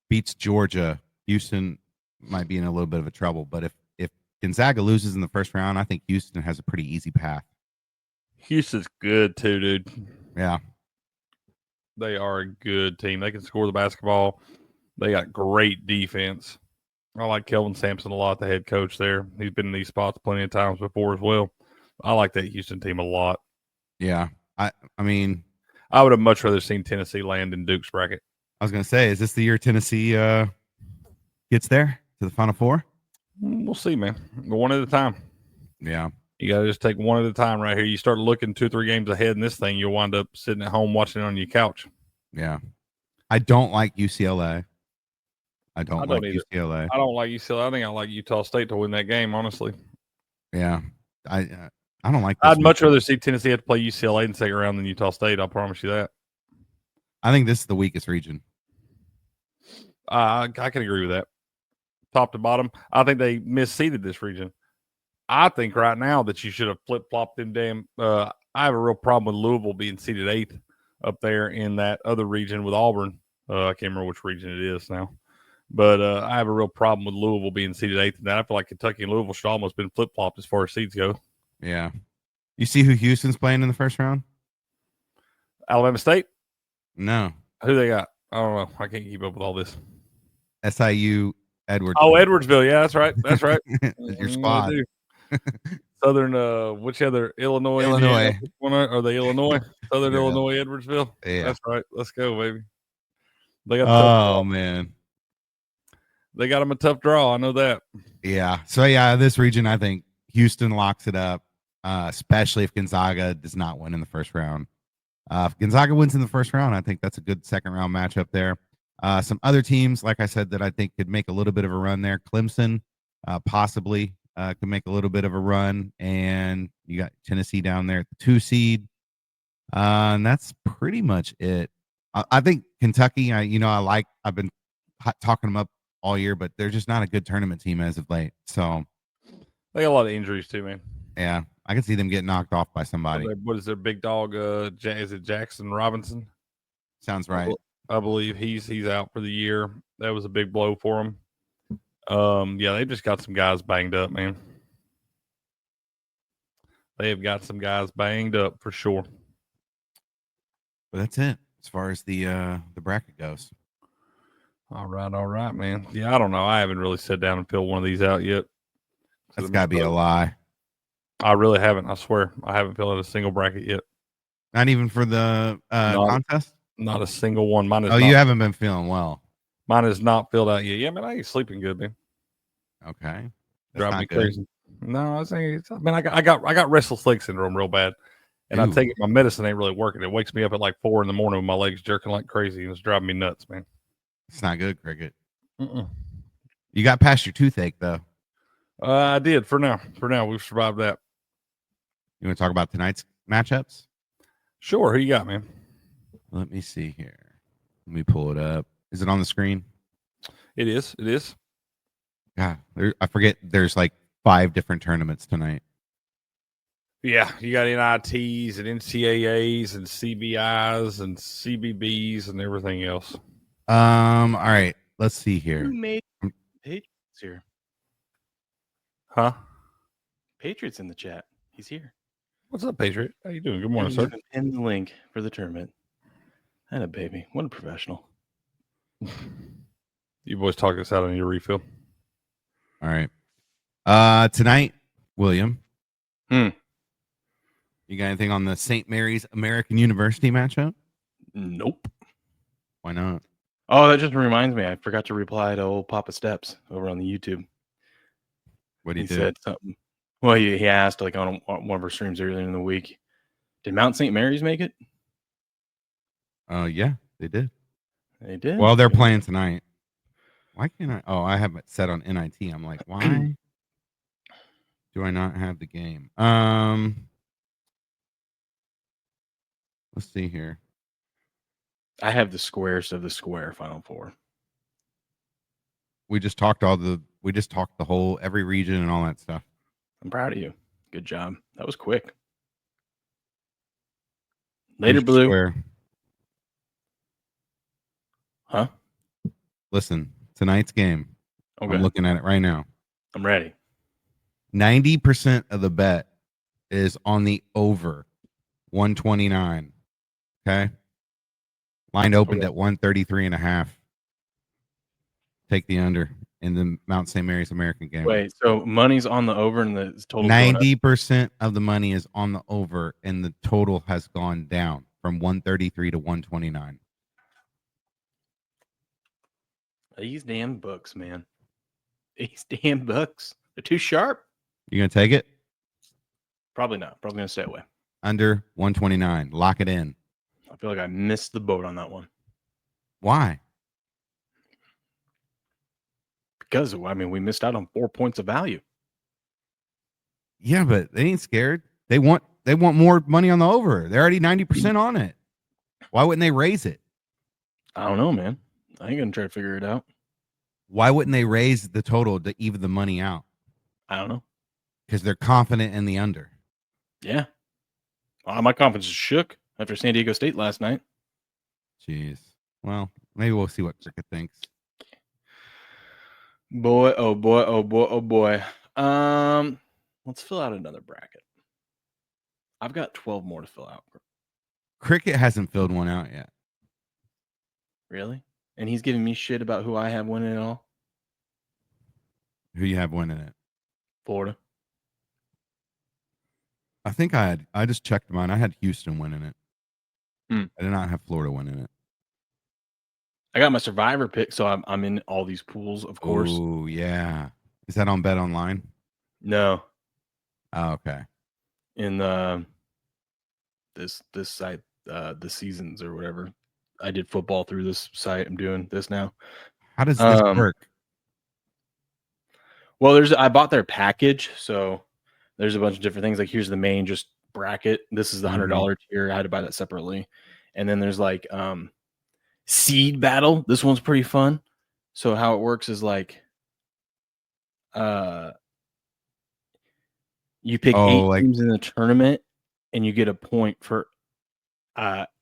beats Georgia, Houston might be in a little bit of a trouble. But if Gonzaga loses in the first round, I think Houston has a pretty easy path. Houston's good too, dude. Yeah, they are a good team. They can score the basketball. They got great defense. I like Kelvin Sampson a lot, the head coach there. He's been in these spots plenty of times before as well. I like that Houston team a lot. Yeah, I mean, I would have much rather seen Tennessee land in Duke's bracket. I was going to say, is this the year Tennessee gets there to the Final Four? We'll see, man. Go one at a time. Yeah. You got to just take one at a time right here. You start looking 2-3 games ahead in this thing, you'll wind up sitting at home watching it on your couch. Yeah. I don't like UCLA. I don't like either. UCLA. I don't like UCLA. I think I like Utah State to win that game, honestly. Yeah. I don't like this. I'd much rather see Tennessee have to play UCLA in the second round than Utah State. I'll promise you that. I think this is the weakest region. I can agree with that. Top to bottom, I think they misseeded this region. I think right now that you should have flip-flopped them damn I have a real problem with Louisville being seeded 8th up there in that other region with Auburn. I can't remember which region it is now. But I have a real problem with Louisville being seeded 8th in that. I feel like Kentucky and Louisville should almost been flip-flopped as far as seeds go. Yeah. You see who Houston's playing in the first round? Alabama State? No. Who they got? I don't know. I can't keep up with all this. SIU Edwards. Oh, Edwardsville. Yeah, that's right. That's right. Your squad. Southern, which other? Illinois. Illinois. Are they Illinois? Southern Yeah. Illinois, Edwardsville. Yeah. That's right. Let's go, baby. They got man. They got them a tough draw. I know that. Yeah. So, yeah, this region, I think Houston locks it up, especially if Gonzaga does not win in the first round. If Gonzaga wins in the first round, I think that's a good second round matchup there. Some other teams, like I said, that I think could make a little bit of a run there. Clemson possibly could make a little bit of a run. And you got Tennessee down there at the 2 seed. And that's pretty much it. I think Kentucky, I've been talking them up all year, but they're just not a good tournament team as of late. So they got a lot of injuries too, man. Yeah, I can see them getting knocked off by somebody. What is their big dog? Is it Jackson Robinson? Sounds right. I believe he's out for the year. That was a big blow for him. Yeah, they've just got some guys banged up, man. They have got some guys banged up for sure. But that's it as far as the bracket goes. All right, man. Yeah, I don't know. I haven't really sat down and filled one of these out yet. That's got to be a lie. I really haven't. I swear. I haven't filled out a single bracket yet. Not even for the contest? Not a single one. Mine is you haven't been feeling well. Mine is not filled out yet. Yeah, man, I ain't sleeping good, man. Okay. Drive me crazy. No, I got restless leg syndrome real bad. And I take it, my medicine ain't really working. It wakes me up at like 4 a.m. with my legs jerking like crazy, and it's driving me nuts, man. It's not good, Cricket. Mm-mm. You got past your toothache, though. I did for now. For now, we've survived that. You want to talk about tonight's matchups? Sure. Who you got, man? Let me see here. Let me pull it up. Is it on the screen? It is. It is. Yeah, I forget. There's like 5 different tournaments tonight. Yeah, you got NITs and NCAAs and CBIs and CBBs and everything else. All right. Let's see here. Who made Patriots here? Huh? Patriots in the chat. He's here. What's up, Patriot? How you doing? Good morning, sir. Pin the link for the tournament. And a baby. What a professional. You boys talk us out on your refill. All right. Tonight, William. You got anything on the St. Mary's American University matchup? Nope. Why not? Oh, that just reminds me. I forgot to reply to old Papa Steps over on the YouTube. What He do? said something. Well, he asked like on one of our streams earlier in the week, did Mount St. Mary's make it? Yeah, they did. They did. Well, they're playing tonight. Why can't I? Oh, I have it set on NIT. I'm like, why do I not have the game? Let's see here. I have the squares of the square Final Four. We just talked the whole every region and all that stuff. I'm proud of you. Good job. That was quick. Later, Who's Blue. square? Huh? Listen, tonight's game. Okay. I'm looking at it right now. I'm ready. 90% of the bet is on the over 129. Okay. Line opened at 133.5. Take the under in the Mount St. Mary's American game. Wait, so money's on the over and the total 90% of the money is on the over and the total has gone down from 133 to 129. These damn books, man. These damn books. They're too sharp. You gonna take it? Probably not. Probably gonna stay away. Under 129. Lock it in. I feel like I missed the boat on that one. Why? Because we missed out on 4 points of value. Yeah, but they ain't scared. They want more money on the over. They're already 90% on it. Why wouldn't they raise it? I don't know, man. I ain't gonna try to figure it out. Why wouldn't they raise the total to even the money out? I don't know. Because they're confident in the under. Yeah. My confidence is shook after San Diego State last night. Jeez. Well, maybe we'll see what Cricket thinks. Boy, oh boy, oh boy, oh boy. Let's fill out another bracket. I've got 12 more to fill out. Cricket hasn't filled one out yet. Really? And he's giving me shit about who I have winning it all? Who you have winning it? Florida. I think I just checked mine. I had Houston winning it. I did not have Florida winning it. I got my survivor pick, so I'm in all these pools, of course. Oh, yeah. Is that on Bet Online? No. Oh, okay. In this site, the seasons or whatever. I did football through this site. I'm doing this now. How does this work? Well, I bought their package, so there's a bunch of different things. Like here's the main just bracket. This is the $100 tier. I had to buy that separately. And then there's like seed battle. This one's pretty fun. So how it works is like you pick 8 teams in the tournament and you get a point for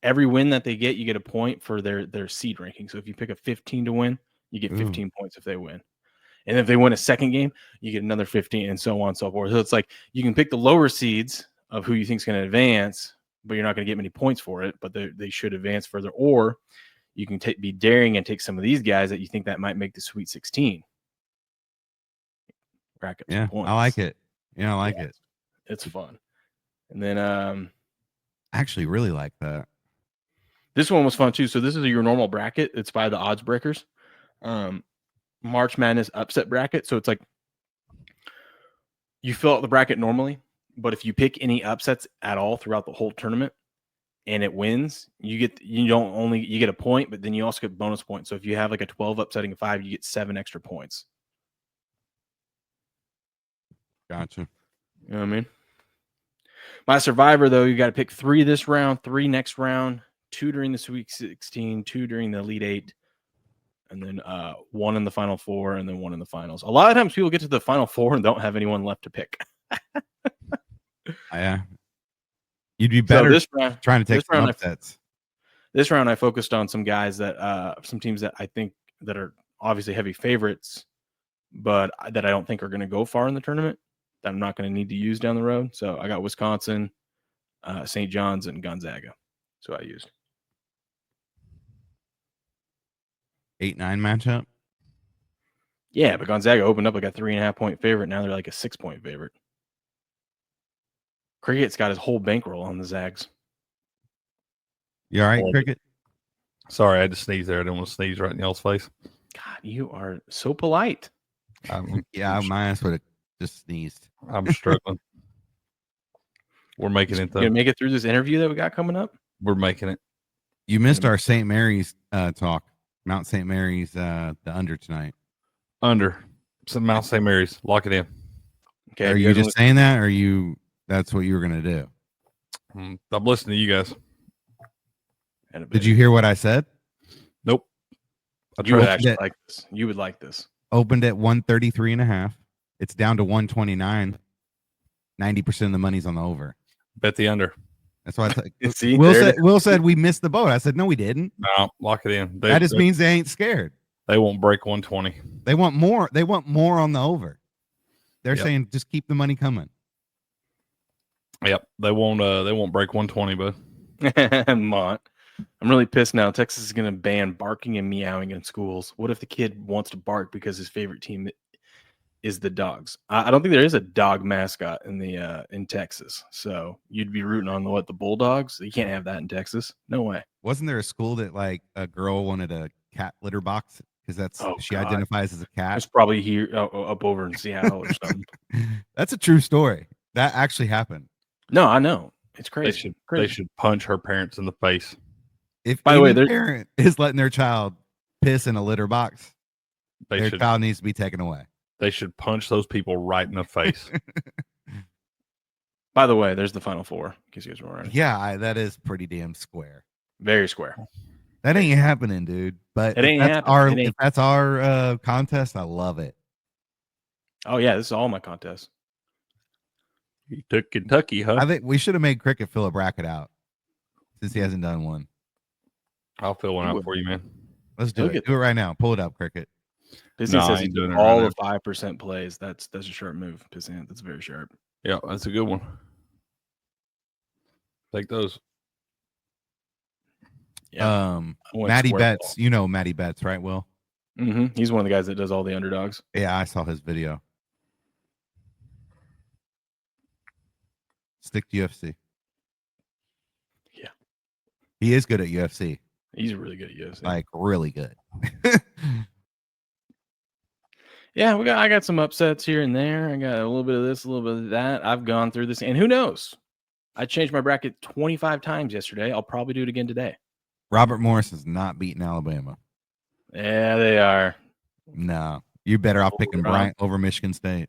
every win that they get. You get a point for their seed ranking. So if you pick a 15 to win, you get 15 points if they win. And if they win a second game, you get another 15 and so on and so forth. So it's like you can pick the lower seeds of who you think is going to advance, but you're not going to get many points for it, but they should advance further. Or you can be daring and take some of these guys that you think that might make the Sweet 16. Rack up some points. I like it. Yeah, I like it. It's fun. And then I actually really like that. This one was fun too. So this is your normal bracket. It's by the odds breakers. March Madness upset bracket. So it's like you fill out the bracket normally, but if you pick any upsets at all throughout the whole tournament and it wins, you get a point, but then you also get bonus points. So if you have like a 12 upsetting a 5, you get 7 extra points. Gotcha. You know what I mean? My survivor, though, you got to pick 3 this round, 3 next round, 2 during the Sweet 16, 2 during the Elite 8, and then 1 in the Final 4, and then 1 in the finals. A lot of times people get to the Final 4 and don't have anyone left to pick. Yeah. You'd be better this round, trying to take some upsets. This round, I focused on some guys that some teams that I think that are obviously heavy favorites, but that I don't think are going to go far in the tournament, that I'm not going to need to use down the road. So I got Wisconsin, St. John's, and Gonzaga. So I used 8-9 matchup. Yeah, but Gonzaga opened up like a 3.5 point favorite. Now they're like a 6 point favorite. Cricket's got his whole bankroll on the Zags. You all right, Cricket? Sorry, I had to sneeze there. I didn't want to sneeze right in y'all's face. God, you are so polite. Yeah, my ass would have just sneezed. I'm struggling. We're making it, You though. gonna make it through this interview that we got coming up? We're making it. You missed our St. Mary's talk. Mount St. Mary's, the under tonight. Under. Some Mount St. Mary's. Lock it in. Okay. Are you just saying that, or that's what you were going to do? I'm listening to you guys. Did you hear what I said? Nope. You would actually like this. You would like this. Opened at 133.5. It's down to 129. 90% of the money's on the over. Bet the under. That's why I thought. See, Will said we missed the boat. I said no, we didn't. No, lock it in. That just means they ain't scared. They won't break 120. They want more. They want more on the over. They're saying just keep the money coming. Yep, they won't break 120, bud. I'm really pissed now. Texas is going to ban barking and meowing in schools. What if the kid wants to bark because his favorite team is the Dogs? I don't think there is a dog mascot in Texas. So you'd be rooting on the Bulldogs. You can't have that in Texas. No way. Wasn't there a school that like a girl wanted a cat litter box because she identifies as a cat? It's probably here up over in Seattle or something. That's a true story. That actually happened. No, I know. It's crazy. They should punch her parents in the face. If by the way, their parent is letting their child piss in a litter box, their child needs to be taken away. They should punch those people right in the face. By the way, there's the Final Four. In case you guys were wondering. Yeah, that is pretty damn square. Very square. That ain't happening, dude. But it ain't happening. If that's our contest, I love it. Oh yeah, this is all my contests. You took Kentucky, huh? I think we should have made Cricket fill a bracket out since he hasn't done one. I'll fill one out for you, man. Let's do it. Do it right now. Pull it up, Cricket. Pissant says he's doing all the 5% plays. That's a sharp move, Pissant. That's very sharp. Yeah, that's a good one. Take those. Yeah. Matty Betts. You know Matty Betts, right, Will? Mm-hmm. He's one of the guys that does all the underdogs. Yeah, I saw his video. Stick to UFC. Yeah. He is good at UFC. He's really good at UFC. Like really good. Yeah, I got some upsets here and there. I got a little bit of this, a little bit of that. I've gone through this, and who knows? I changed my bracket 25 times yesterday. I'll probably do it again today. Robert Morris is not beating Alabama. Yeah, they are. No, you're better off picking Bryant over Michigan State.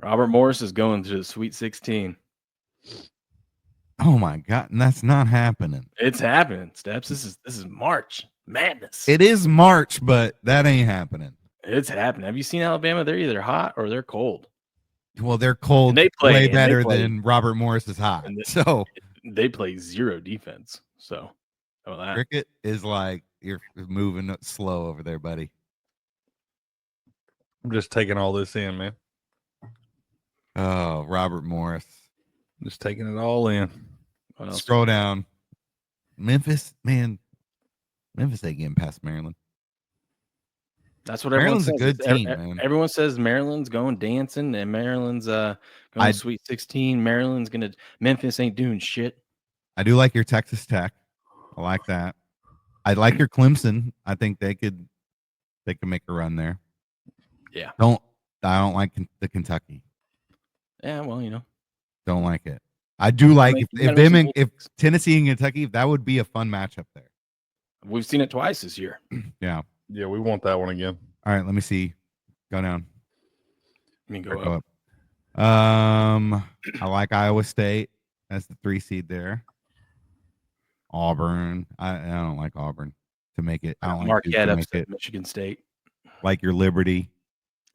Robert Morris is going to the Sweet 16. Oh my God, and that's not happening. It's happening, Steps. This is March Madness. It is March, but that ain't happening. It's happening. Have you seen Alabama? They're either hot or they're cold. Well, they're cold. They play way better than Robert Morris is hot. So they play zero defense. So how about that? Cricket is like you're moving slow over there, buddy. I'm just taking all this in, man. Oh, Robert Morris. Just taking it all in. Scroll down. Memphis, man. Memphis ain't getting past Maryland. That's what Maryland's everyone says. A good team, man. Everyone says Maryland's going dancing and Maryland's going Sweet 16. Memphis ain't doing shit. I do like your Texas Tech. I like that. I like your Clemson. I think they could make a run there. Yeah. I don't like the Kentucky. Yeah, well, don't like it. I do like if Tennessee and Kentucky, that would be a fun matchup there. We've seen it twice this year. Yeah. Yeah, we want that one again. All right, let me see. Go down. I mean, go up. I like Iowa State. That's the 3 seed there. Auburn. I don't like Auburn to make it. I don't Marquette upset Michigan State. Like your Liberty.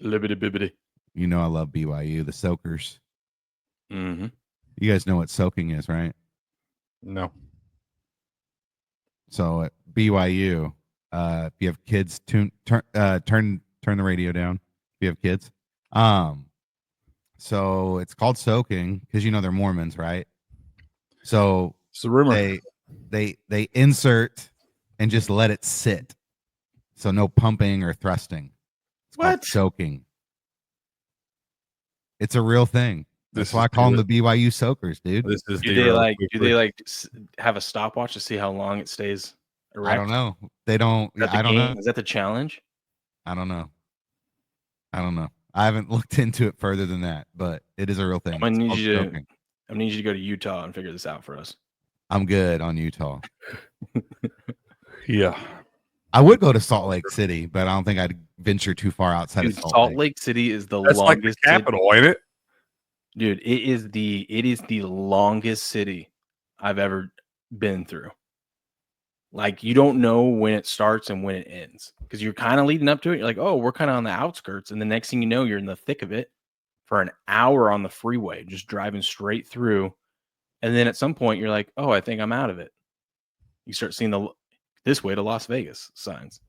Liberty bibbity. You know I love BYU, the Soakers. Mm-hmm. You guys know what soaking is, right? No. So at BYU, if you have kids, turn the radio down. If you have kids, so it's called soaking because they're Mormons, right? So it's a rumor. They insert and just let it sit, so no pumping or thrusting. It's called soaking. It's a real thing. That's why I call them the BYU soakers, dude. Do they have a stopwatch to see how long it stays Erect? I don't know. They don't. Is that the I don't game? know. Is that the challenge? I don't know. I haven't looked into it further than that, but it is a real thing. I need It's you to. joking. I need you to go to Utah and figure this out for us. I'm good on Utah. Yeah. I would go to Salt Lake City, but I don't think I'd venture too far outside Dude, of Salt Lake City is the That's like the longest capital, ain't it? Dude, it is the longest city I've ever been through. Like, you don't know when it starts and when it ends because you're kind of leading up to it. You're like, oh, we're kind of on the outskirts. And the next thing you know, you're in the thick of it for an hour on the freeway, just driving straight through. And then at some point, you're like, oh, I think I'm out of it. You start seeing this way to Las Vegas signs.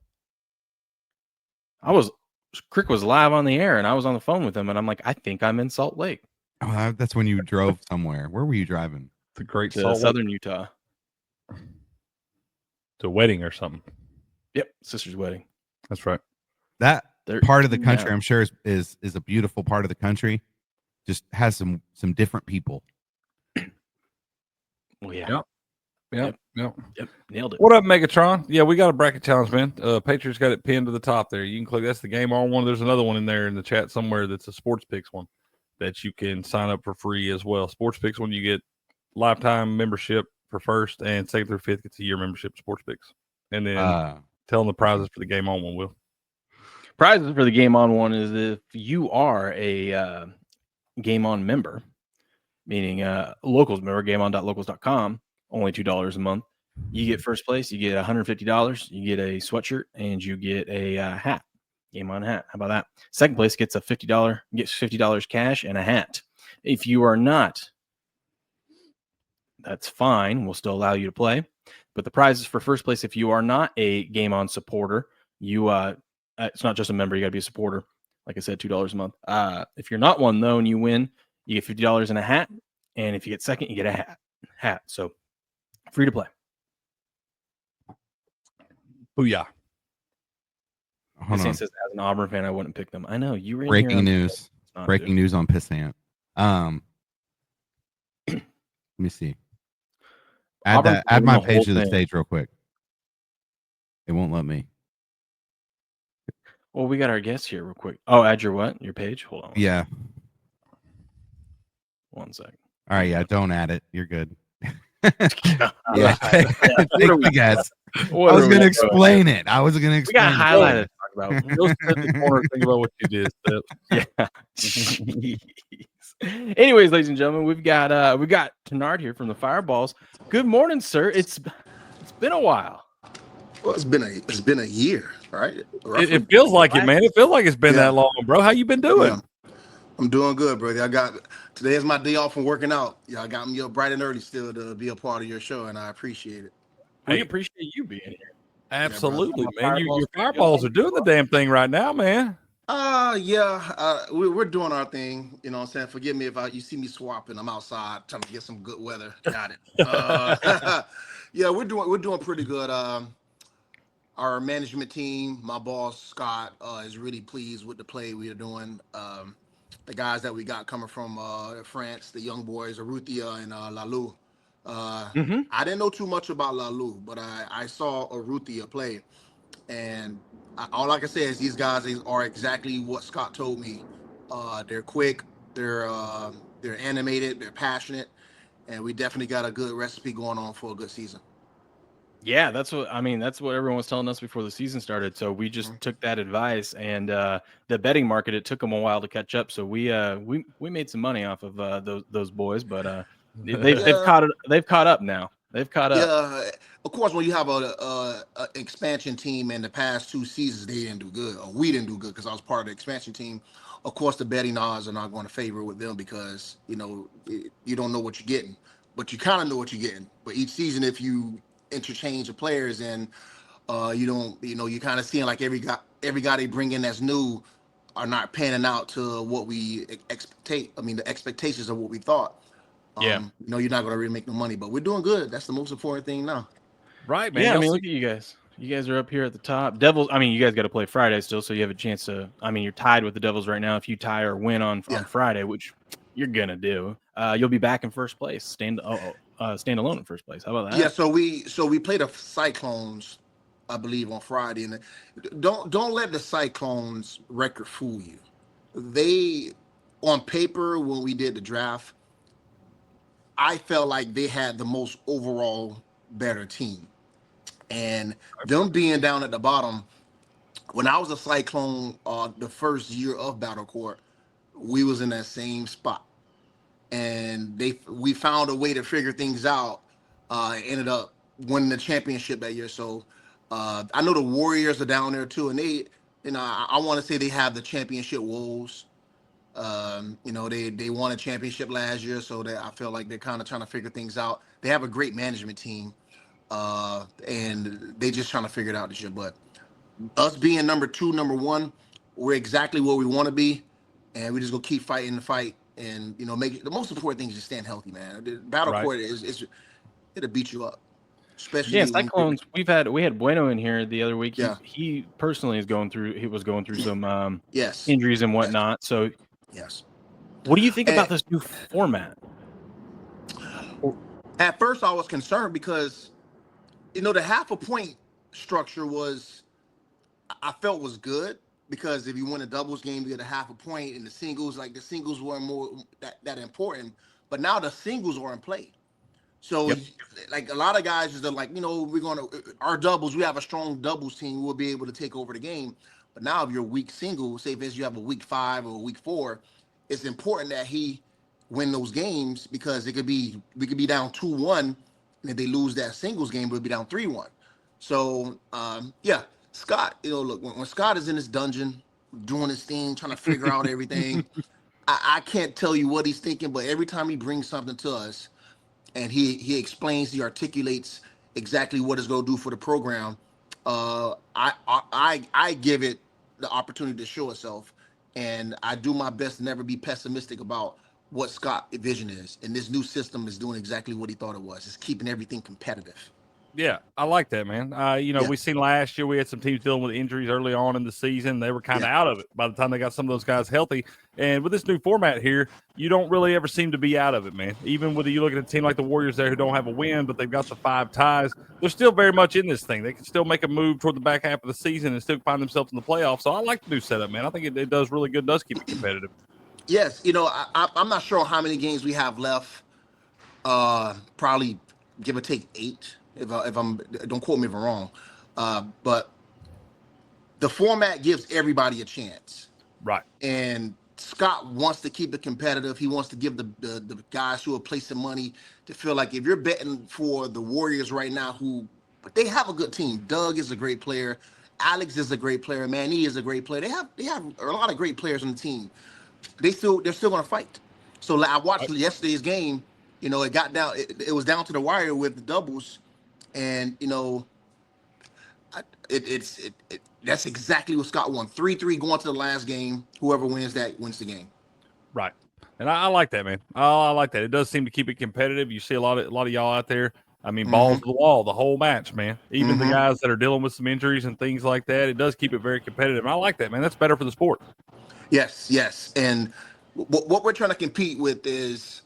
Crick was live on the air and I was on the phone with him and I'm like, I think I'm in Salt Lake. Oh, that's when you drove somewhere. Where were you driving? The Great To Salt Lake. southern Utah. To a wedding or something. Yep, sister's wedding. That's right. That They're part of the country, now. I'm sure, is a beautiful part of the country. Just has some different people. Well, yeah. Yep. Yep. Nailed it. What up, Megatron? Yeah, we got a bracket challenge, man. Patriots got it pinned to the top there. You can click. That's the game on one. There's another one in there in the chat somewhere that's a Sports Picks one that you can sign up for free as well. Sports Picks one, you get lifetime membership for first and second through fifth gets a year membership to Sports Picks. And then tell them the prizes for the game on one, Will. Prizes for the game on one is if you are a game on member, meaning locals member, gameon.locals.com, only $2 a month. You get first place, you get $150, you get a sweatshirt, and you get a hat. Game on hat. How about that? Second place gets $50 cash and a hat. If you are not, that's fine. We'll still allow you to play. But the prizes for first place, if you are not a Game On supporter, you it's not just a member, you got to be a supporter. Like I said, $2 a month. If you're not one, though, and you win, you get $50 in a hat. And if you get second, you get a hat. So free to play. Booyah. Hold on. Says, as an Auburn fan, I wouldn't pick them. I know you were in Breaking here news. Breaking news on Pissant. Let me see. Add my page to the stage real quick. It won't let me. Well, we got our guests here real quick. Oh, add your what? Your page? Hold on. Yeah. 1 second. All right. Yeah. Don't add it. You're good. Yeah. I guess. I was going to explain it. We got highlighted. Talk about. You'll sit in the corner and think about what you did. Yeah. Jeez. Anyways, ladies and gentlemen, we've got Tenard here from the Fireballs. Good morning, sir. It's been a while. Well, it's been a year, right? It feels like it, man. It feels like it's been that long, bro. How you been doing? Yeah. I'm doing good, brother. Today is my day off from working out. Y'all got me up bright and early still to be a part of your show, and I appreciate it. We appreciate you being here. Absolutely, man. Your Fireballs are doing the damn thing right now, man. We're doing our thing. You know what I'm saying? Forgive me if you see me swapping. I'm outside trying to get some good weather. Got it. Yeah, we're doing pretty good. Our management team, my boss Scott, is really pleased with the play we are doing. The guys that we got coming from France, the young boys, Aruthia and Lalou. I didn't know too much about Lalou, but I saw Aruthia play, and all I can say is these guys are exactly what Scott told me. They're quick, they're animated, they're passionate, and we definitely got a good recipe going on for a good season. Yeah, that's what everyone was telling us before the season started. So we just took that advice, and the betting market, it took them a while to catch up. So we made some money off of those boys, but they've caught up now. They've caught up. Yeah, of course, when you have a expansion team in the past 2 seasons, they didn't do good, or we didn't do good because I was part of the expansion team. Of course, the betting odds are not going to favor with them because you don't know what you're getting, but you kind of know what you're getting. But each season, if you interchange of players and you kind of seeing like every guy they bring in that's new are not panning out to what we expect. I mean, the expectations of what we thought. You're not going to really make no money, but we're doing good. That's the most important thing now. Right, man. Yeah, I mean, look at you guys. You guys are up here at the top. Devils, I mean, you guys got to play Friday still, so you have a chance to, I mean, you're tied with the Devils right now. If you tie or win on Friday, which you're going to do, you'll be back in first place. standalone in first place. How about that? Yeah, so we played the Cyclones, I believe, on Friday, and don't let the Cyclones record fool you. They, on paper, when we did the draft, I felt like they had the most overall better team, and them being down at the bottom. When I was a Cyclone, the first year of Battle Court, we was in that same spot, and we found a way to figure things out. Ended up winning the championship that year. So I know the Warriors are down there too, and I want to say they have the championship woes. They won a championship last year, so I feel like they're kind of trying to figure things out. They have a great management team, and they just trying to figure it out this year. But us being number 2, number 1, we're exactly where we want to be, and we just gonna keep fighting the fight, and make it. The most important thing is just staying healthy, man. The battle court it'll beat you up, especially Cyclones. We had Bueno in here the other week. Yeah. He personally was going through some yes injuries and whatnot. So yes. what do you think about this new format? At first, I was concerned because the half a point structure I felt was good, because if you win a doubles game, you get a half a point, and the singles weren't more that important. But now the singles are in play. So like a lot of guys are like, our doubles, we have a strong doubles team, we'll be able to take over the game. But now if you're weak single, say if you have a week 5 or a week 4, it's important that he win those games, because we could be down 2-1, and if they lose that singles game, we'll be down 3-1. So Scott, look, when Scott is in his dungeon doing his thing, trying to figure out everything, I can't tell you what he's thinking, but every time he brings something to us and he explains, he articulates exactly what it's going to do for the program, I give it the opportunity to show itself, and I do my best to never be pessimistic about what Scott's vision is. And this new system is doing exactly what he thought it was. It's keeping everything competitive. Yeah, I like that, man. We seen last year we had some teams dealing with injuries early on in the season. They were kind of out of it by the time they got some of those guys healthy. And with this new format here, you don't really ever seem to be out of it, man. Even with you look at a team like the Warriors there who don't have a win, but they've got the 5 ties, they're still very much in this thing. They can still make a move toward the back half of the season and still find themselves in the playoffs. So I like the new setup, man. I think it does really good, does keep it competitive. Yes, I'm not sure how many games we have left. Probably give or take 8. If I'm, don't quote me if I'm wrong, but the format gives everybody a chance, right? And Scott wants to keep it competitive. He wants to give the guys who are placing money to feel like if you're betting for the Warriors right now, but they have a good team. Doug is a great player. Alex is a great player. Manny is a great player. They have a lot of great players on the team. They're still going to fight. So I watched yesterday's game. It got down. It was down to the wire with the doubles. And that's exactly what Scott won. 3-3 going to the last game. Whoever wins that wins the game. Right, and I like that, man. I like that. It does seem to keep it competitive. You see a lot of y'all out there. I mean, balls to the wall the whole match, man. Even the guys that are dealing with some injuries and things like that. It does keep it very competitive. And I like that, man. That's better for the sport. Yes. And what we're trying to compete with is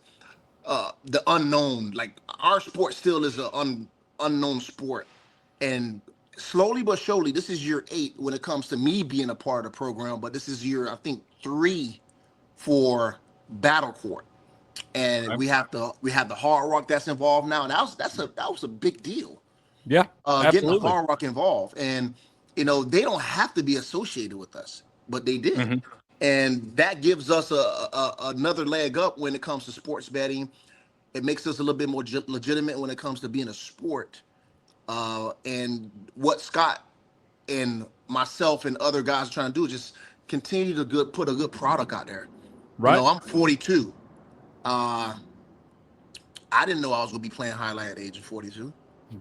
the unknown. Like our sport still is an unknown sport, and slowly but surely, this is year 8 when it comes to me being a part of the program, but this is year, I think, 3 for Battle Court, and we have the Hard Rock that's involved now, and that was a big deal. Yeah, getting the Hard Rock involved, and they don't have to be associated with us, but they did, and that gives us another leg up when it comes to sports betting. It makes us a little bit more legitimate when it comes to being a sport. And what Scott and myself and other guys are trying to do is just continue to put a good product out there. Right. I'm 42. I didn't know I was going to be playing highlight at the age of 42.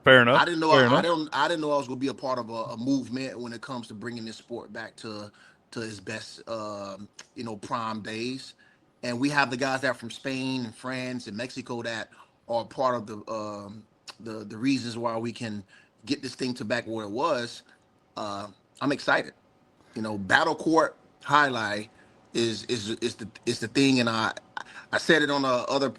Fair enough. I didn't know I didn't know I was going to be a part of a movement when it comes to bringing this sport back to its best, prime days. And we have the guys that are from Spain and France and Mexico that are part of the reasons why we can get this thing to back where it was. I'm excited. Battle Court highlight is the thing, and I said it on a other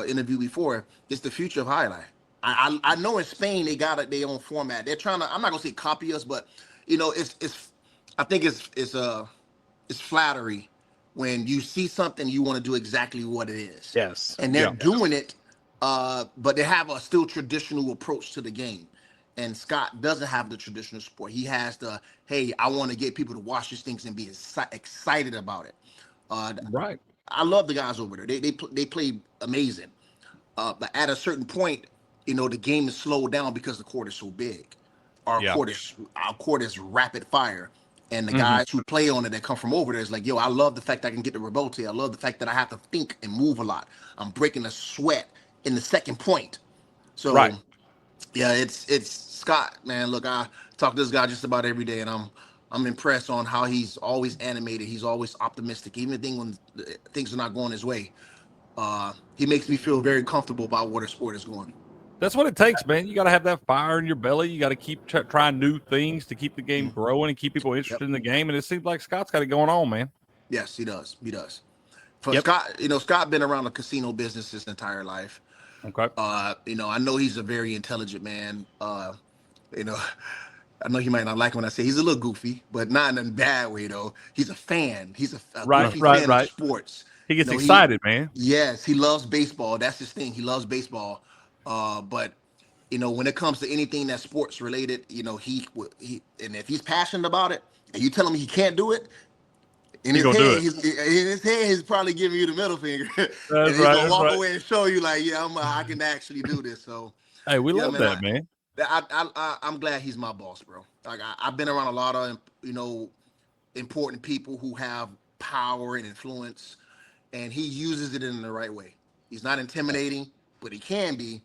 interview before. It's the future of highlight. I know in Spain they got their own format. They're trying to. I'm not gonna say copy us, but it's. I think it's flattery when you see something you want to do exactly what it is. Yes. And they're doing it, but they have a still traditional approach to the game. And Scott doesn't have the traditional sport. He has the, hey, I want to get people to watch these things and be excited about it. Right. I love the guys over there. They play amazing. But at a certain point, the game is slowed down because the court is so big. Our court is rapid fire. And the guys who play on it that come from over there is like, yo, I love the fact that I can get the rebote. I love the fact that I have to think and move a lot. I'm breaking a sweat in the second point. So, yeah, it's Scott, man. Look, I talk to this guy just about every day, and I'm impressed on how he's always animated. He's always optimistic, even when things are not going his way. He makes me feel very comfortable about where the sport is going. That's what it takes, man. You got to have that fire in your belly. You got to keep trying new things to keep the game growing and keep people interested in the game. And it seems like Scott's got it going on, man. Yes, he does. He does. For Scott, Scott been around the casino business his entire life. Okay. I know he's a very intelligent man. I know he might not like when I say he's a little goofy, but not in a bad way though. He's a fan. He's a goofy fan of sports. He gets excited, man. Yes, he loves baseball. That's his thing. He loves baseball. But when it comes to anything that's sports related, he and if he's passionate about it, and you tell him he can't do it, in his head, he's probably giving you the middle finger. That's and he's gonna walk away and show you like, yeah, I can actually do this. So, hey, we love that, man. I'm glad he's my boss, bro. Like I've been around a lot of important people who have power and influence, and he uses it in the right way. He's not intimidating, but he can be.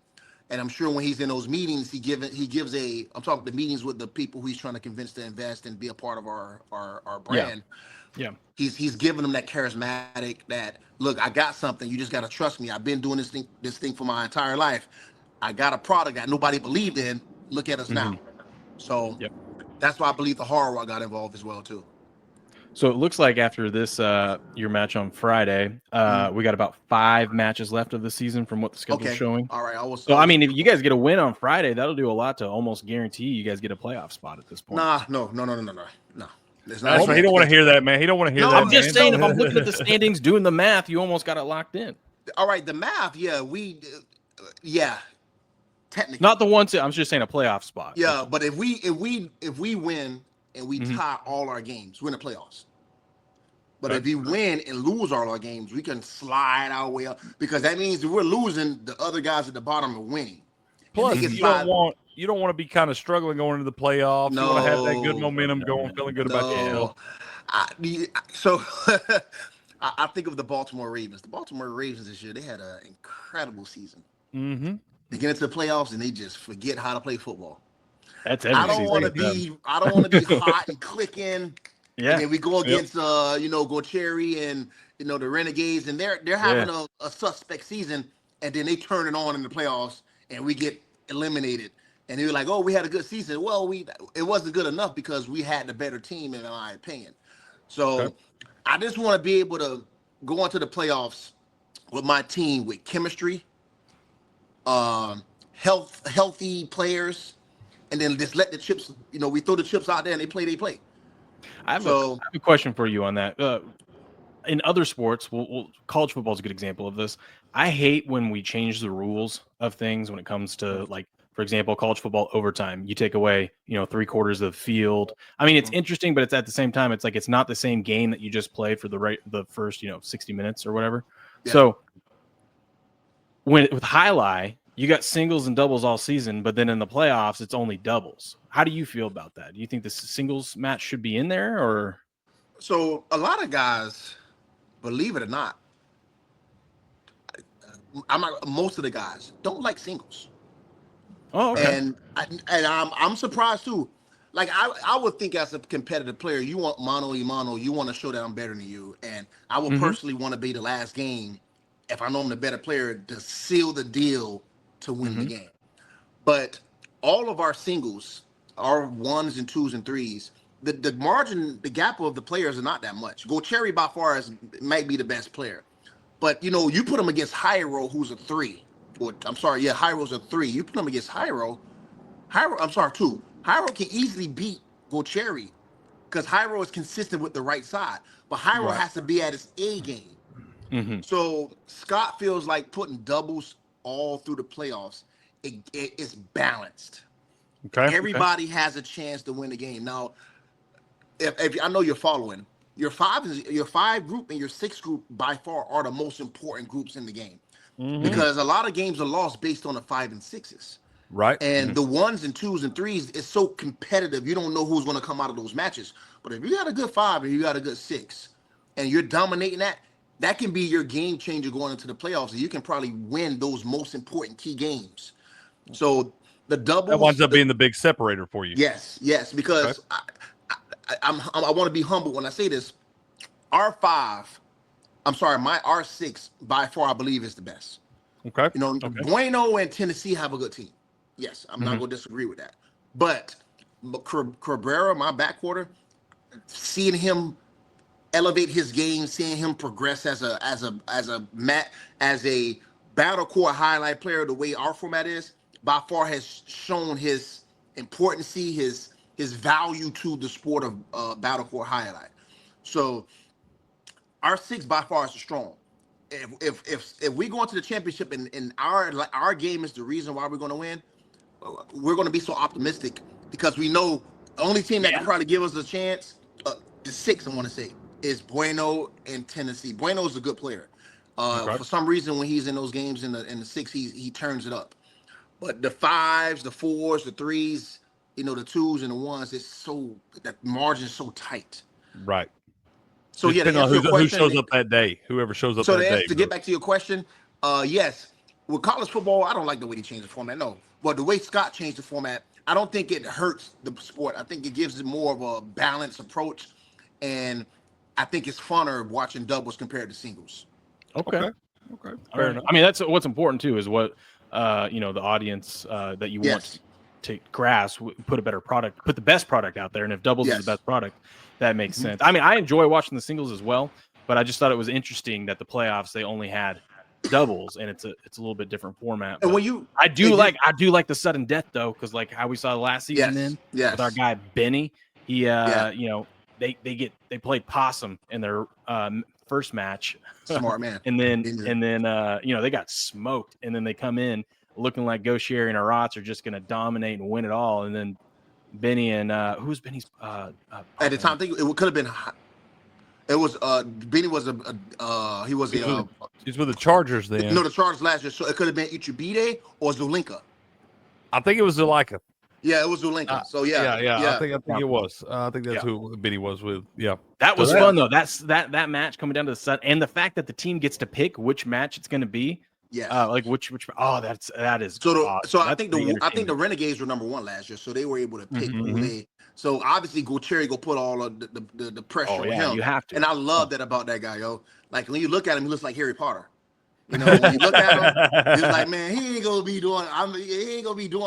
And I'm sure when he's in those meetings, I'm talking the meetings with the people who he's trying to convince to invest and be a part of our brand. Yeah. He's giving them that charismatic, that look, I got something. You just got to trust me. I've been doing this thing for my entire life. I got a product that nobody believed in. Look at us now. So that's why I believe the horror got involved as well too. So it looks like after this, your match on Friday, we got about 5 matches left of the season from what the schedule's showing. All right. I mean, if you guys get a win on Friday, that'll do a lot to almost guarantee you guys get a playoff spot at this point. No. That's right. He don't want to hear that, man. He don't want to hear that. I'm just saying, if I'm looking at the standings, doing the math, you almost got it locked in. All right, the math, technically. Not the ones. I'm just saying a playoff spot. Yeah, but if we win and we tie all our games, we're in the playoffs. But if we win and lose all our games, we can slide our way up, because that means if we're losing, the other guys at the bottom are winning. Plus, you don't want to be kind of struggling going into the playoffs. You want to have that good momentum going, feeling good about yourself. I think of the Baltimore Ravens. The Baltimore Ravens this year, they had an incredible season. Mm-hmm. They get into the playoffs and they just forget how to play football. That's I don't want to be hot and clicking. Yeah. And then we go against Gocherry and the Renegades, and they're having a suspect season, and then they turn it on in the playoffs and we get eliminated. And they're like, oh, we had a good season. Well, it wasn't good enough because we had the better team, in my opinion. So I just want to be able to go into the playoffs with my team with chemistry, healthy players, and then just let the chips, we throw the chips out there and they play. I have a question for you on that. In other sports, college football is a good example of this. I hate when we change the rules of things when it comes to, like, for example, college football overtime. You take away, 3/4 of the field. I mean, it's interesting, but it's at the same time, it's like it's not the same game that you just played for the first 60 minutes or whatever. Yeah. So with Jai-Alai, you got singles and doubles all season, but then in the playoffs, it's only doubles. How do you feel about that? Do you think the singles match should be in there, or? So a lot of guys, believe it or not, most of the guys don't like singles. Oh, okay. And I'm surprised too. Like I would think as a competitive player, you want mano a mano. You want to show that I'm better than you, and I would personally want to be the last game, if I know I'm the better player, to seal the deal to win the game. But all of our singles, our 1s and 2s and 3s, the margin, the gap of the players are not that much. Gocherry by far might be the best player. But you put him against Hyro, who's a 3. Or I'm sorry, yeah, Hyro's a 3. You put him against Hyro, I'm sorry, 2. Hyro can easily beat Gocheri because Hyro is consistent with the right side, but Hyro has to be at his A game. Mm-hmm. So Scott feels like putting doubles all through the playoffs. It's balanced. Okay. Everybody has a chance to win the game. Now, if I know you're following, your 5 group and your 6 group by far are the most important groups in the game because a lot of games are lost based on the 5 and 6s. Right. And the 1s and 2s and 3s is so competitive. You don't know who's going to come out of those matches. But if you got a good 5 and you got a good 6 and you're dominating that can be your game changer going into the playoffs. And you can probably win those most important key games. So the doubles. That winds up being the big separator for you. Yes, because I want to be humble when I say this. My R6 by far, I believe, is the best. Okay. Bueno and Tennessee have a good team. Yes, I'm not going to disagree with that. But Cabrera, my backquarter, seeing him elevate his game, seeing him progress as a battle core highlight player, the way our format is, by far has shown his importancy, his value to the sport of battle core highlight. So our 6 by far is strong. If we go into the championship and our game is the reason why we're going to win, we're going to be so optimistic because we know the only team that can probably give us a chance, the 6 I want to say, is Bueno and Tennessee. Bueno is a good player. For some reason, when he's in those games in the 6, he turns it up. But the 5s, the 4s, the 3s, the 2s and the 1s, it's so that margin is so tight. Right. So depending on who shows up that day, whoever shows up that day. So to get back to your question, yes, with college football, I don't like the way they changed the format. No, but the way Scott changed the format, I don't think it hurts the sport. I think it gives it more of a balanced approach, and I think it's funner watching doubles compared to singles. Okay. Fair enough. I mean, that's what's important too, is what the audience that you want to grasp, put the best product out there, and if doubles is the best product, that makes sense. I mean, I enjoy watching the singles as well, but I just thought it was interesting that the playoffs they only had doubles, and it's a little bit different format. And when I do like the sudden death though, because like how we saw last season with our guy Benny, he they played possum in their first match. Smart man. and then they got smoked, and then they come in looking like Gosher and Arats are just going to dominate and win it all, and then Benny and who's Benny's at the time? I think it could have been. It was Benny was he's with the Chargers then. No, the Chargers last year. So it could have been Ichibide or Zulinka. I think it was Zulinka. Yeah, it was Zulinka. So yeah. I think it was. I think that's who Benny was with. Yeah, that was fun though. That's that match coming down to the set, and the fact that the team gets to pick which match it's going to be. Yes. Like which. Oh, that is. So I think the Renegades were number 1 last year, so they were able to pick who they. So obviously, Gocheri go put all of the pressure on him. You have to. And I love that about that guy, yo. Like when you look at him, he looks like Harry Potter. When you look at him, it's like, man, he ain't gonna be doing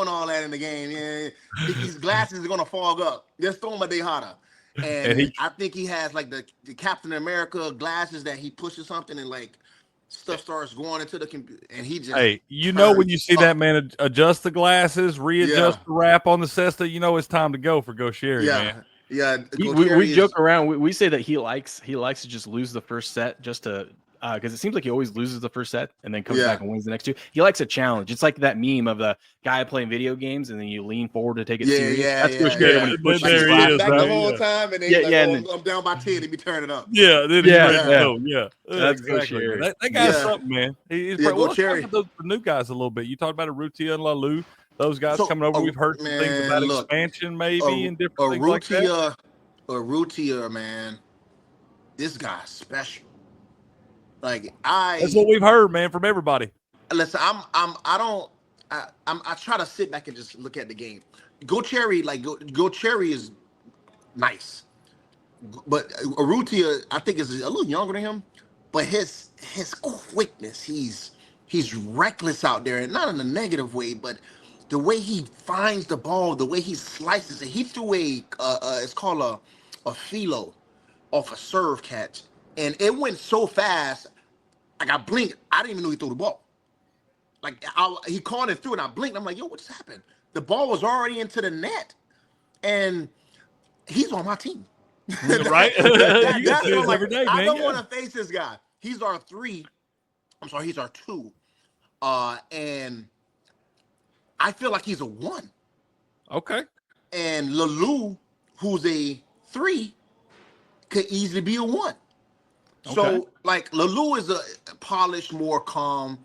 all that in the game. Yeah, his glasses are gonna fog up. Just throw him a Dejada. And I think he has like the Captain America glasses that he pushes something and like stuff starts going into the computer, and he just when you see that man adjust the glasses, readjust the wrap on the Cessna, it's time to go for Gosher, man. Yeah, we joke around. We say that he likes to just lose the first set just to because it seems like he always loses the first set and then comes back and wins the next 2. He likes a challenge. It's like that meme of the guy playing video games and then you lean forward to take it serious. That's what's good when he pushes there he is, back right? the whole time, and then I'm down by 10 and be turning up. That's exactly. That guy's something, man. Let's talk about the new guys a little bit. You talked about Arutia and Lalu. Those guys coming over. We've heard some things about expansion, maybe, and different things like that. Arutia, man, this guy's special. That's what we've heard, man, from everybody. Listen, I try to sit back and just look at the game. Gocheri is nice, but Arutia, I think, is a little younger than him. But his quickness, he's reckless out there, and not in a negative way, but the way he finds the ball, the way he slices it. He threw it's called a philo off a serve catch, and it went so fast. Like I blinked, I didn't even know he threw the ball. Like he caught it through, and I blinked. I'm like, yo, what just happened? The ball was already into the net, and he's on my team. Right? You can That's see what this I'm every like. day, I man. don't Yeah. want to face this guy. He's our 3. He's our 2. And I feel like he's a 1. Okay. And Lelou, who's a 3, could easily be a 1. So, Okay. like, Lelou is a polished, more calm.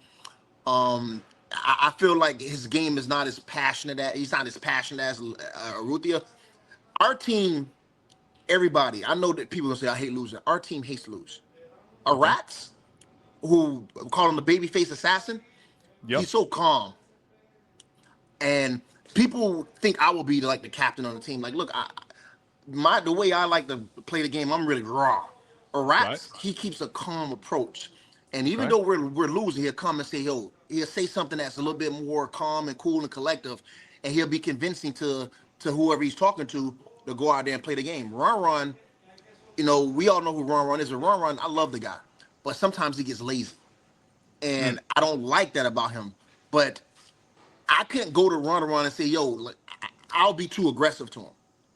I feel like his game is not as passionate. He's not as passionate as Urrutia. Our team, everybody, I know that people will say I hate losing. Our team hates to lose. Rats, who call him the babyface assassin, he's so calm. And people think I will be like the captain on the team. Like, look, the way I like to play the game, I'm really raw. Rats, he keeps a calm approach. And even though we're losing, he'll come and say, he'll say something that's a little bit more calm and cool and collective, and he'll be convincing to whoever he's talking to go out there and play the game. Ron, we all know who Ron is. But Ron, I love the guy, but sometimes he gets lazy, and I don't like that about him. But I couldn't go to Ron and say, yo, I'll be too aggressive to him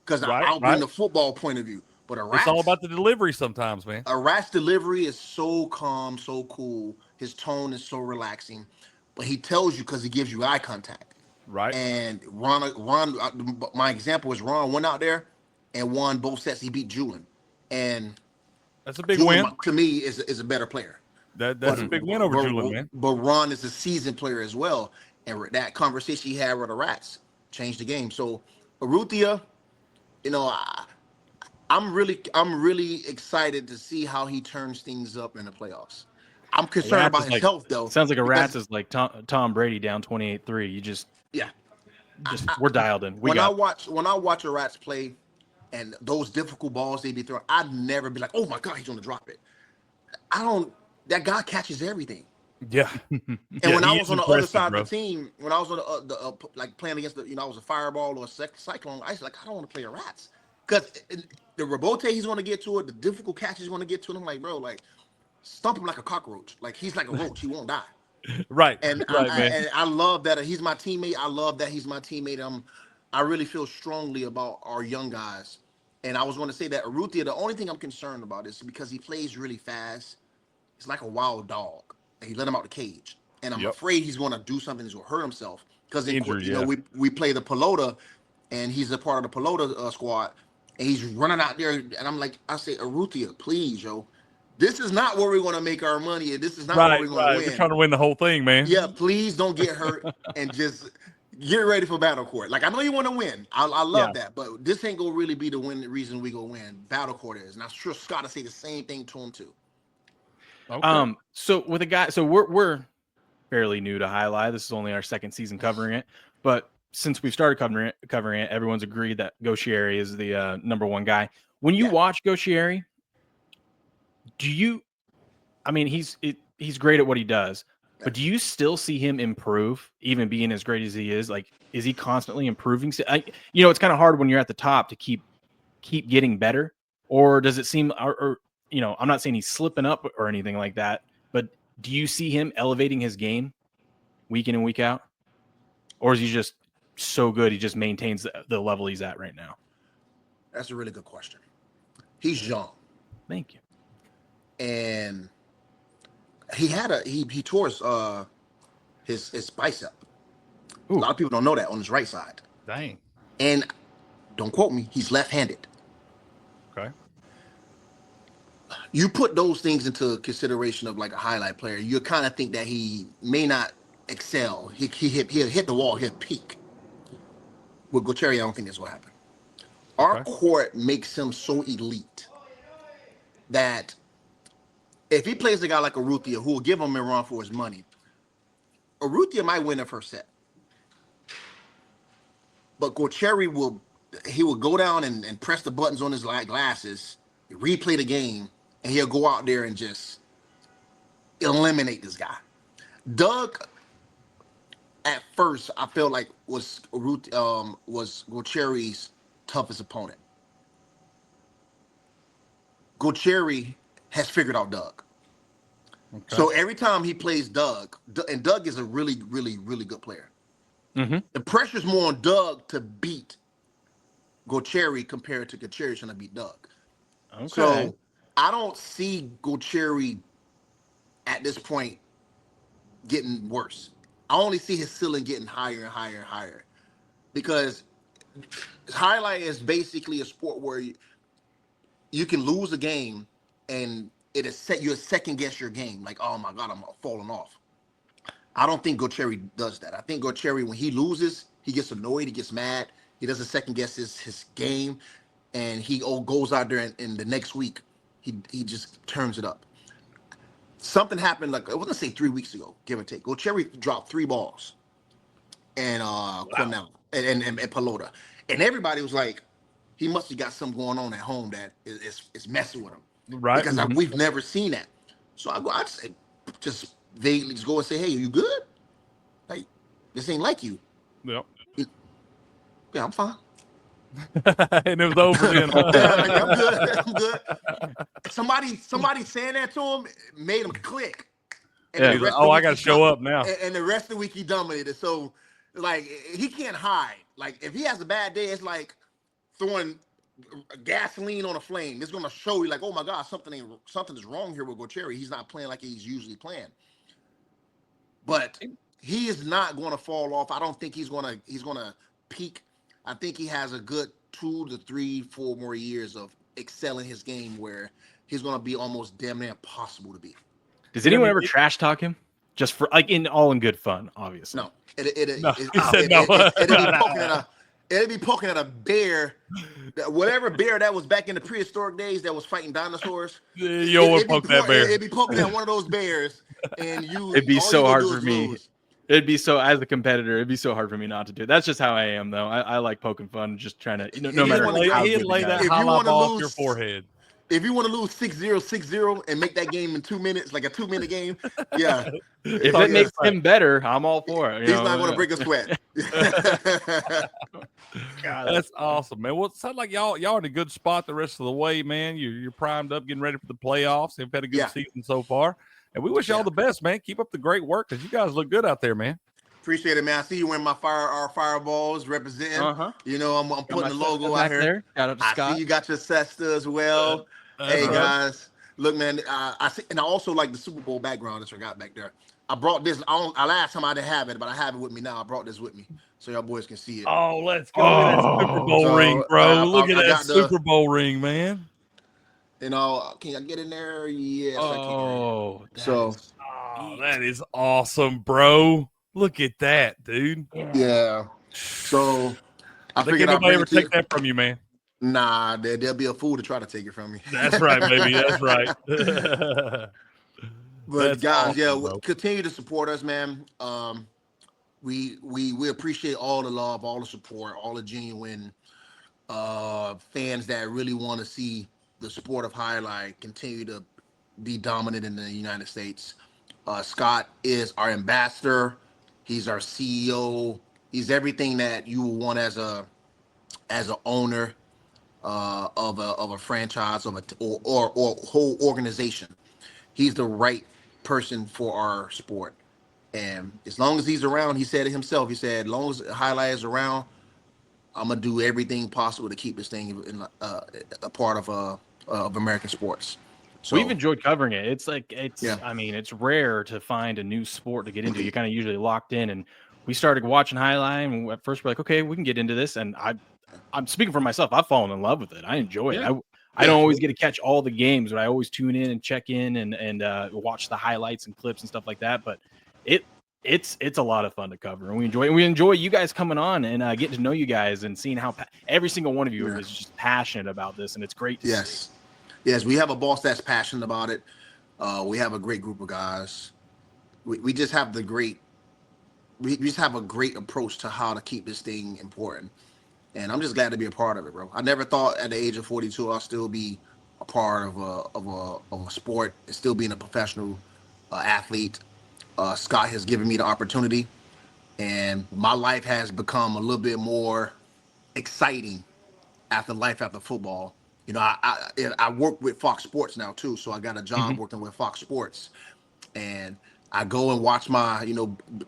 because I'll bring the football point of view. But It's all about the delivery sometimes, man. A Rat's delivery is so calm, so cool. His tone is so relaxing, but he tells you because he gives you eye contact. Right. And Ron, my example is Ron went out there and won both sets. He beat Julian, and that's a big Julian, win. To me, is a better player. That's a big win over Julian, man. But Ron is a seasoned player as well, and that conversation he had with the Rats changed the game. So Urrutia, I'm really excited to see how he turns things up in the playoffs. I'm concerned about his health, though. Sounds like a Rats is like Tom Brady down 28-3. You just we're dialed in. When I watch a Rats play, and those difficult balls they be throwing, I'd never be like, oh my God, he's gonna drop it. That guy catches everything. Yeah. And when I was on the other side of the team, when I was on the like playing against I was a Fireball or a Cyclone, I was like, I don't want to play a Rats because the Rebote he's going to get to it, the difficult catch he's going to get to it. I'm like, bro, like stump him like a cockroach. Like he's like a roach, he won't die. Right. And I love that he's my teammate. I love that he's my teammate. I really feel strongly about our young guys. And I was going to say that Urrutia, the only thing I'm concerned about is because he plays really fast. He's like a wild dog. He let him out the cage, and I'm afraid he's going to do something that's going to hurt himself. Because we play the Pelota, and he's a part of the Pelota squad, and he's running out there, and I'm like, I say, Urrutia, please, yo, this is not where we're going to make our money, and this is not where we're going to win. We're trying to win the whole thing, man. Yeah, please don't get hurt, and just get ready for battle court. Like I know you want to win, I love that, but this ain't gonna really be the reason we go win. Battle court is, and I'm sure Scott will say the same thing to him too. Okay. So with a guy, so we're fairly new to Jai-Alai. This is only our second season covering it, but since we started covering it, everyone's agreed that Gauchieri is the number one guy. When you watch Gauchieri, he's great at what he does, but do you still see him improve, even being as great as he is? Like, is he constantly improving? It's kind of hard when you're at the top to keep getting better, or does it seem, I'm not saying he's slipping up or anything like that, but do you see him elevating his game week in and week out? Or is he just so good he just maintains the level he's at right now? That's a really good question. He's young. Thank you. And he tore his bicep. Ooh. A lot of people don't know that on his right side. Dang. And don't quote me, he's left-handed. Okay. You put those things into consideration of like a highlight player, you kind of think that he may not excel. He'll hit the wall, he'll peak. With Gauchieri, I don't think that's what happened. Our court makes him so elite that if he plays a guy like Urrutia, who will give him a run for his money, Urrutia might win the first set. But Gauchieri will go down and press the buttons on his glasses, replay the game, and he'll go out there and just eliminate this guy. Doug, at first, I felt like was Gauchieri's toughest opponent. Gauchieri has figured out Doug. Okay. So every time he plays Doug, and Doug is a really, really, really good player. Mm-hmm. The pressure's more on Doug to beat Gocheri compared to Gocheri trying to beat Doug. Okay. So I don't see Gocheri at this point getting worse. I only see his ceiling getting higher and higher and higher, because highlight is basically a sport where you can lose a game and it is set you second guess your game. Like, oh my God, I'm falling off. I don't think Gocheri does that. I think Gocheri, when he loses, he gets annoyed, he gets mad, he doesn't second guess his game, and he goes out there and the next week he just turns it up. Something happened, like I want to say 3 weeks ago, give or take. Gocheri dropped 3 balls, and Cornell and Pelota, and everybody was like, he must have got something going on at home that is messing with him, Right. because we've never seen that. So I just vaguely just go and say, hey, are you good? Like, this ain't like you. Yep. Yeah, I'm fine. And it was over then. Like, I'm good. I'm good. Somebody saying that to him made him click. And Yeah. the rest of Oh, the I week got to he show up now. And the rest of the week he dominated. So, like, he can't hide. Like, if he has a bad day, it's like throwing gasoline on a flame. It's gonna show you, like, oh my God, something is wrong here with Gocheri. He's not playing like he's usually playing. But he is not going to fall off. I don't think he's gonna peak. I think he has a good 2 to 3, 4 more years of excelling his game, where he's gonna be almost damn near impossible to beat. Does anyone ever trash talk him? Just for like in good fun, obviously. No, it'd be poking at a bear, whatever bear that was back in the prehistoric days that was fighting dinosaurs. You always poke that bear. It'd be poking at one of those bears, and it'd be so hard for me. It'd be so, as a competitor, it'd be so hard for me not to do it. That's just how I am, though. I like poking fun, just trying to, no matter how he'd good lay that highlight ball off your forehead. If you want to lose 6-0, 6-0, and make that game in 2 minutes, like a 2-minute game, yeah. If it makes him better, I'm all for it. He's not going to break a sweat. God, that's awesome, man. Well, it sounds like y'all in a good spot the rest of the way, man. You're primed up, getting ready for the playoffs. You've had a good season so far, and we wish y'all the best, man. Keep up the great work, because you guys look good out there, man. Appreciate it, man. I see you wearing our fireballs representing. You know, I'm putting the logo out here. Shout out to Scott. I see you got your Cesta as well. Hey guys, look, man. I see, and I also like the Super Bowl background that I got back there. I brought this. Last time I didn't have it, but I have it with me now. I brought this with me, so y'all boys can see it. Oh, let's go! Look at that Super Bowl ring, bro. Look at that Super Bowl ring, man. You know, can I get in there? Yes, I can. That is awesome, bro. Look at that, dude. Yeah. So I figured nobody ever take that from you, man. Nah, there'll be a fool to try to take it from me. That's right, baby. That's right. But guys, awesome, continue to support us, man. We appreciate all the love, all the support, all the genuine fans that really want to see the sport of highlight continue to be dominant in the United States. Scott is our ambassador. He's our CEO. He's everything that you want as an owner of a franchise or whole organization. He's the right person for our sport, and as long as he's around, he said it himself. He said, as long as Highlight is around, I'm gonna do everything possible to keep this thing a part of American sports. So we've enjoyed covering it. It's I mean, it's rare to find a new sport to get into. You're kind of usually locked in, and we started watching Highlight, and at first we're like, okay, we can get into this, and I'm speaking for myself. I've fallen in love with it. I enjoy it. I don't always get to catch all the games, but I always tune in and check in and watch the highlights and clips and stuff like that. But it's a lot of fun to cover, and we enjoy you guys coming on and getting to know you guys and seeing how every single one of you is just passionate about this, and it's great to see. Yes, we have a boss that's passionate about it. We have a great group of guys. We just have we just have a great approach to how to keep this thing important. And I'm just glad to be a part of it, bro. I never thought at the age of 42 I'll still be a part of a sport and still being a professional athlete. Scott has given me the opportunity, and my life has become a little bit more exciting after football. You know, I work with Fox Sports now too, so I got a job working with Fox Sports, and I go and watch my,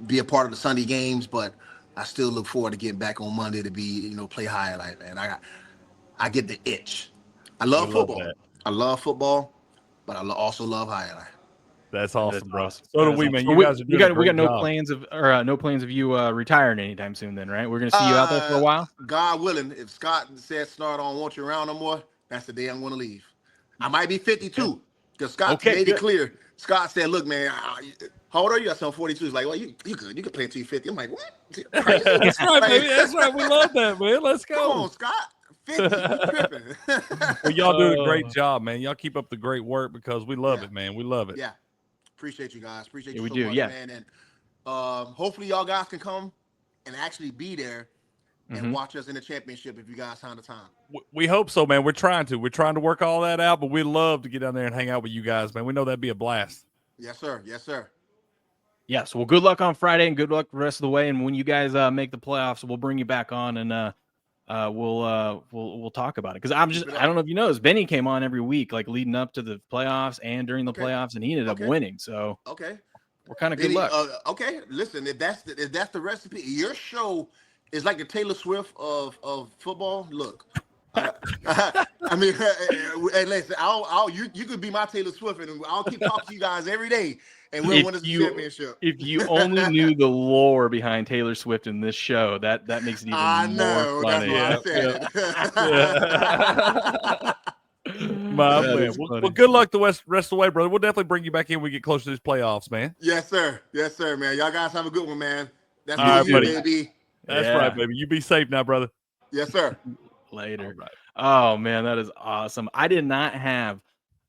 be a part of the Sunday games, but I still look forward to getting back on Monday to be, play Jai-Alai, man. I get the itch. I love football. That. I love football, but I also love Jai-Alai. That's awesome, bro. Awesome. So do That we, is man. awesome. You guys are doing a we got great no job. plans of you retiring anytime soon. Then, right? We're gonna see you out there for a while. God willing, if Scott says Snart don't want you around no more, that's the day I'm going to leave. I might be 52 because Scott made it clear. Scott said, "Look, man, how old are you?" I said, "I'm 42." He's like, "Well, you good? You can play until you're 50." I'm like, "What?" Crazy. That's right, baby. That's right. We love that, man. Let's go. Come on, Scott. 50. You tripping? Well, y'all doing a great job, man. Y'all keep up the great work because we love it, man. We love it. Yeah. Appreciate you guys. Appreciate you we so do, much, man. And hopefully y'all guys can come and actually be there and watch us in the championship if you guys find the time. We hope so, man. We're trying to work all that out, but we'd love to get down there and hang out with you guys, man. We know that'd be a blast. Yes, sir. Yes, sir. Yes. Well, good luck on Friday and good luck the rest of the way. And when you guys make the playoffs, we'll bring you back on and we'll talk about it. Because I don't know if you noticed, Benny came on every week, like leading up to the playoffs and during the playoffs, and he ended up winning. So we're kind of good luck. Okay, listen, if that's the recipe, your show is like the Taylor Swift of football. Look, I mean, hey, listen, you could be my Taylor Swift, and I'll keep talking to you guys every day, and we'll win the championship. If you only knew the lore behind Taylor Swift in this show, that makes it even more funny. That's why I said. My man. Well, good luck the rest of the way, brother. We'll definitely bring you back in when we get closer to these playoffs, man. Yes, sir. Yes, sir, man. Y'all guys have a good one, man. That's right, you, baby. That's right, baby. You be safe now, brother. Yes, sir. Later. Right. Oh man, that is awesome. I did not have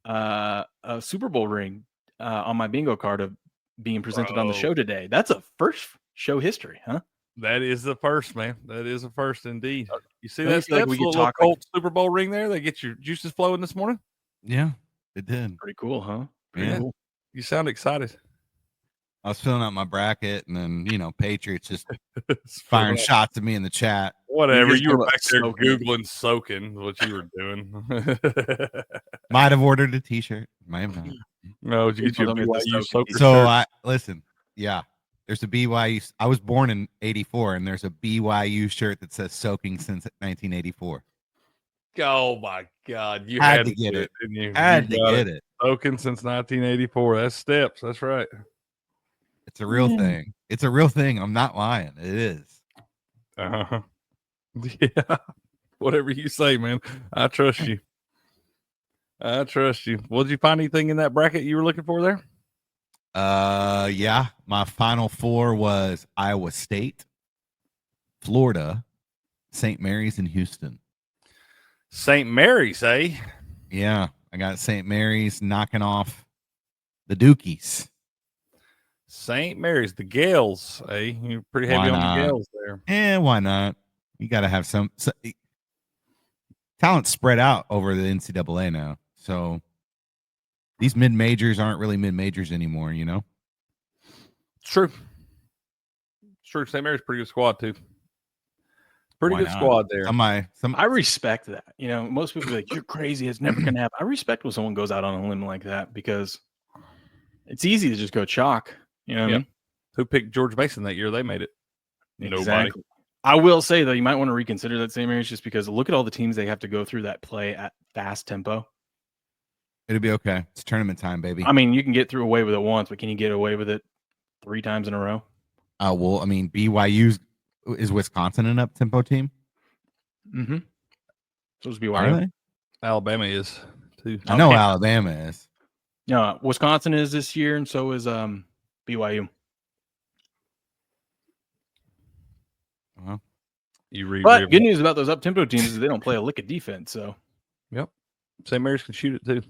a Super Bowl ring on my bingo card of being presented on the show today. That's a first show history, huh? That is the first, man. That is a first indeed. You see that like we could talk Colt Super Bowl ring there? They get your juices flowing this morning? Yeah, it did. Pretty cool, huh? Pretty cool. You sound excited. I was filling out my bracket, and then Patriots just firing shots at me in the chat. Whatever. You were back there Googling soaking, what you were doing. Might have ordered a T-shirt. Might have not. No, did you get your BYU soaker So listen. Yeah, there's a BYU. I was born in '84, and there's a BYU shirt that says "soaking since 1984." Oh my God! You had to get it, didn't you? Had to get it. Soaking since 1984. That's steps. That's right. It's a real thing. It's a real thing. I'm not lying. It is. Yeah. Whatever you say, man. I trust you. I trust you. Well, did you find anything in that bracket you were looking for there? Yeah. My final four was Iowa State, Florida, St. Mary's, and Houston. St. Mary's, eh? Yeah. I got St. Mary's knocking off the Dukies. St. Mary's, the Gales, eh? You're pretty heavy on the Gales there. Why not? You got to have some talent spread out over the NCAA now. So these mid-majors aren't really mid-majors anymore, It's true. It's true. St. Mary's pretty good squad, too. Pretty good squad there. I respect that. Most people are like, you're crazy. It's never going to happen. I respect when someone goes out on a limb like that because it's easy to just go chalk. You know what I mean? Who picked George Mason that year? They made it. Exactly. Nobody. I will say, though, you might want to reconsider that St. Mary's just because look at all the teams they have to go through that play at fast tempo. It'll be okay. It's tournament time, baby. I mean, you can get away with it once, but can you get away with it 3 times in a row? Well, I mean, BYU is Wisconsin an up-tempo team? Mm-hmm. Supposed to be BYU. Alabama is, too. I know Alabama is. No, Wisconsin is this year, and so is BYU. Well, but good news about those up-tempo teams is they don't play a lick of defense. So, yep, St. Mary's can shoot it too.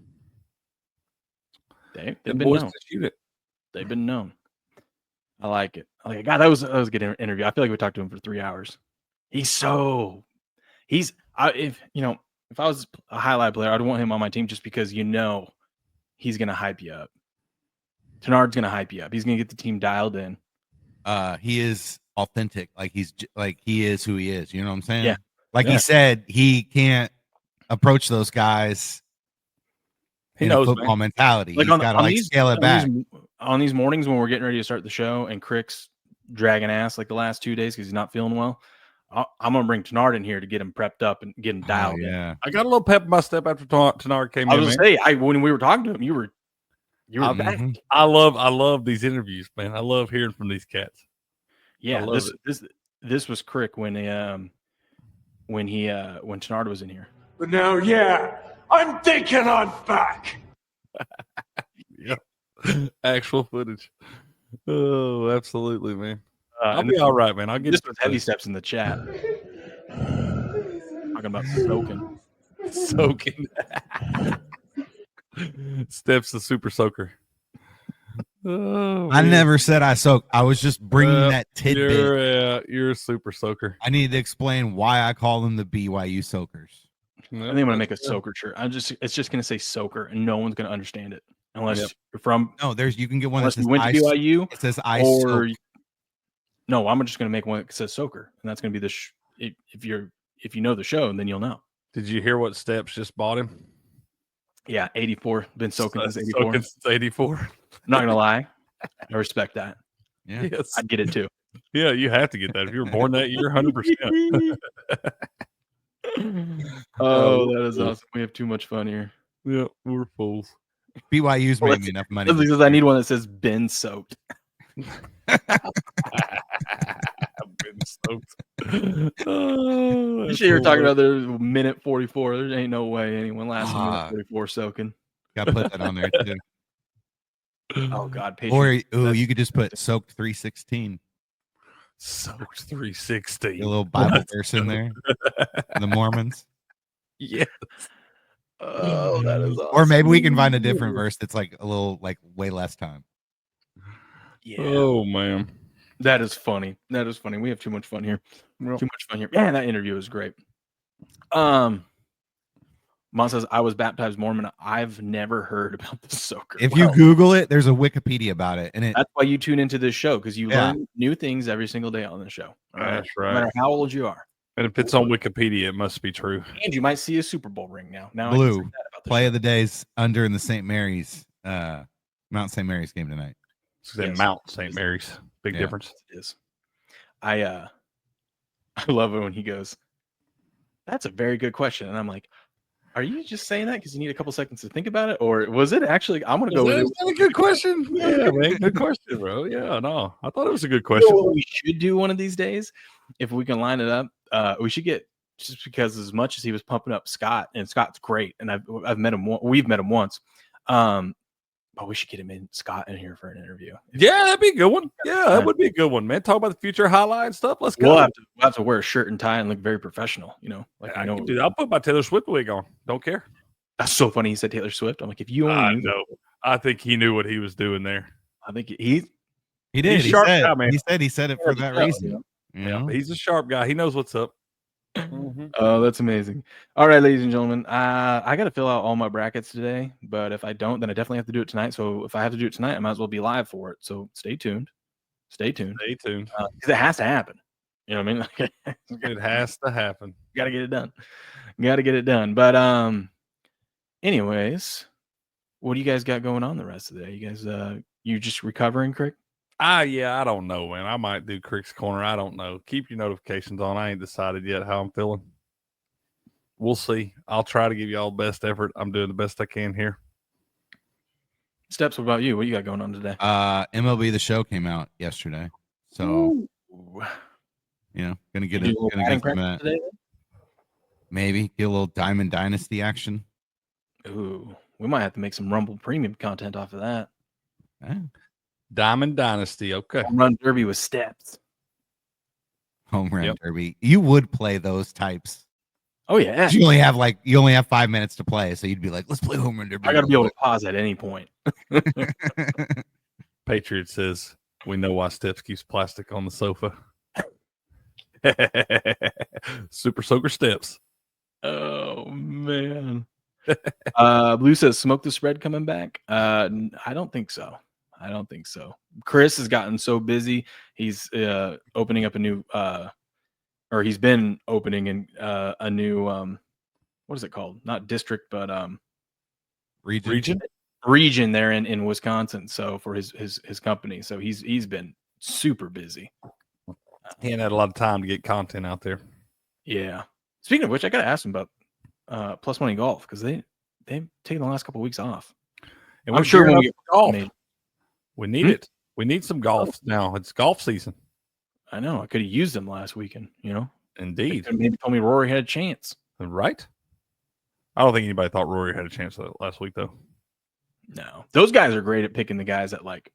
They've been known. Shoot it. They've been known. I like it. God, that was a good interview. I feel like we talked to him for 3 hours. If I was a highlight player, I'd want him on my team just because he's gonna hype you up. Tenard's gonna hype you up. He's gonna get the team dialed in. He is authentic. He is who he is. You know what I'm saying? Yeah. He said, he can't approach those guys in a football mentality. He's got to scale it back. on these mornings when we're getting ready to start the show and Crick's dragging ass like the last 2 days because he's not feeling well, I'm gonna bring Tenard in here to get him prepped up and get him dialed in. I got a little pep in my step after Tenard came in. I was gonna say, when we were talking to him, you were back. I love these interviews, man. I love hearing from these cats. Yeah, this was Crick when Tenard was in here. But now, yeah, I'm thinking I'm back. Yeah, actual footage. Oh, absolutely, man. I'll be all right, man. I'll get this with heavy steps in the chat. Talking about soaking. Steps the super soaker. Oh, I never said I soak. I was just bringing that tidbit. You're a super soaker. I need to explain why I call them the BYU soakers. I think I'm gonna make a soaker shirt. It's just gonna say soaker, and no one's gonna understand it unless you're from. No, you can get one that says went to BYU. It says I soak. No, I'm just gonna make one that says soaker, and that's gonna be the. If you know the show, then you'll know. Did you hear what Steps just bought him? Yeah, 84. Been soaking since 84. Soaking since 84. I'm not gonna lie, I respect that. Yeah, yes. I get it too. Yeah, you have to get that if you were born that year, 100%. Oh, that is awesome. We have too much fun here. Yeah, we're fools. BYU's made me enough money. Because I need one that says "been soaked." Been soaked. Oh, you were talking about the minute 44. There ain't no way anyone lasts a minute 44 soaking. Got to put that on there too. Oh God, or you could just put soaked 316. Soaked 316. A little Bible verse in there. The Mormons. Yes. Oh, that is awesome. Or maybe we can find a different verse that's like a little way less time. Yeah. Oh man. That is funny. We have too much fun here. Too much fun here. Man, that interview was great. Mom says, I was baptized Mormon. I've never heard about the soaker. If you Google it, there's a Wikipedia about it. And that's why you tune into this show, because you learn new things every single day on this show. That's right. No matter how old you are. And if it's on Wikipedia, it must be true. And you might see a Super Bowl ring now. Blue play of the days under in the St. Mary's, Mount St. Mary's game tonight. Yes. Mount St. Mary's. Big difference. It is. I love it when he goes, that's a very good question. And I'm like, are you just saying that because you need a couple seconds to think about it? Or was it actually, I'm going to go with it. Is that a good question? Yeah, man. Good question, bro. Yeah, no. I thought it was a good question. You know what we should do one of these days, if we can line it up, we should get, just because as much as he was pumping up Scott, and Scott's great, and I've met him, we've met him once, but we should get Scott in here for an interview. Yeah, that'd be a good one. Yeah, that would be a good one, man. Talk about the future highlight stuff. Let's go. We'll have to wear a shirt and tie and look very professional, Like I know, dude, I'll put my Taylor Swift wig on. Don't care. That's so funny. He said Taylor Swift. I'm like, if you only knew. Know. I think he knew what he was doing there. I think he did. He's sharp guy, man. He said it for that reason. Yeah, he's a sharp guy. He knows what's up. Oh, that's amazing. All right, ladies and gentlemen, I got to fill out all my brackets today, but if I don't, then I definitely have to do it tonight. So if I have to do it tonight, I might as well be live for it. So stay tuned. Because it has to happen. You know what I mean? It has to happen. Got to get it done. But anyways, what do you guys got going on the rest of the day? You guys, you just recovering, Crick? Yeah, I don't know, man. I might do Crick's Corner. I don't know. Keep your notifications on. I ain't decided yet how I'm feeling. We'll see. I'll try to give you all the best effort. I'm doing the best I can here. Steps, what about you? What you got going on today? MLB The Show came out yesterday. So, gonna get from that. Today, maybe get a little Diamond Dynasty action. Ooh, we might have to make some Rumble Premium content off of that. Diamond Dynasty, okay. Home Run Derby with Steps. Home Run Derby. You would play those types. Oh yeah. You only have 5 minutes to play, so you'd be like, let's play Home Run Derby. I gotta be able to pause at any point. Patriot says, we know why Steps keeps plastic on the sofa. Super Soaker Steps. Oh man. Blue says, smoke the spread coming back. I don't think so. Chris has gotten so busy. He's opening up a new or he's been opening in a new what is it called? Not district, but region. region there in Wisconsin. So for his company, so he's been super busy. He ain't had a lot of time to get content out there. Yeah. Speaking of which, I got to ask him about Plus Money Golf because they've taken the last couple of weeks off. And I'm sure when we get golf, we need Hmm? it. We need some golf now. It's golf season. I know I could have used them last weekend. You know, Indeed. They maybe told me Rory had a chance. Right? I don't think anybody thought Rory had a chance last week, though. No, those guys are great at picking the guys that like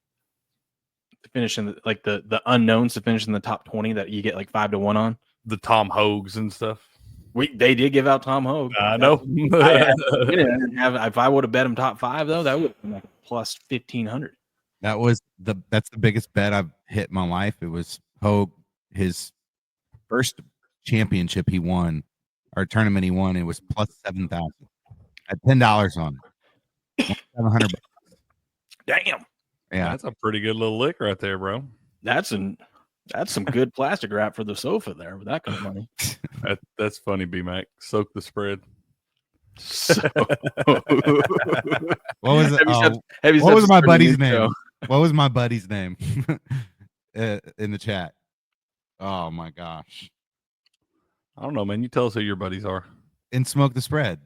finish in the unknowns to finish in the top 20 that you get like 5 to 1 on. The Tom Hogues and stuff. They did give out Tom Hogue. I know. If I would have bet him top 5 though, that would have been like plus 1,500. That's the biggest bet I've hit in my life. It was Hogue, his first championship he won, or tournament he won. It was plus 7,000. At $10 on it, $700. Damn. Yeah, That's a pretty good little lick right there, bro. That's some good plastic wrap for the sofa there with that kind of money. That's funny, B-Mac. Soak the spread. So, what was it? What was my buddy's name? What was my buddy's name in the chat? Oh my gosh! I don't know, man. You tell us who your buddies are. In Smoke the Spread.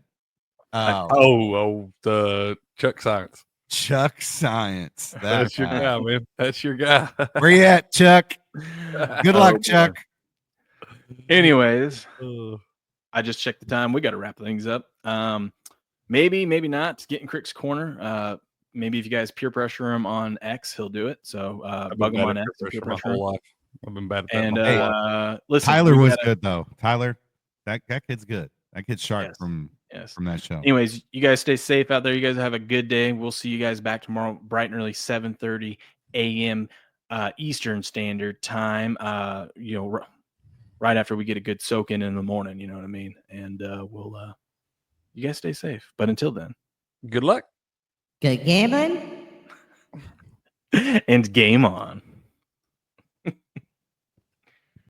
The Chuck Science. Chuck Science. That's your guy, man. That's your guy. Where you at, Chuck? Good luck, boy. Chuck. Anyways, I just checked the time. We got to wrap things up. Maybe not. Get in Crick's corner. Maybe if you guys peer pressure him on X, he'll do it. So bug him on X. Peer pressure my whole life. I've been bad at that. And my whole life. listen, Tyler was good though. Tyler, that kid's good. That kid's sharp Yes. from that show. Anyways, you guys stay safe out there. You guys have a good day. We'll see you guys back tomorrow, bright and early, 7:30 a.m. Eastern Standard Time. Right after we get a good soak in the morning. You know what I mean? And we'll. You guys stay safe. But until then, Good luck. Good gambling. and game on.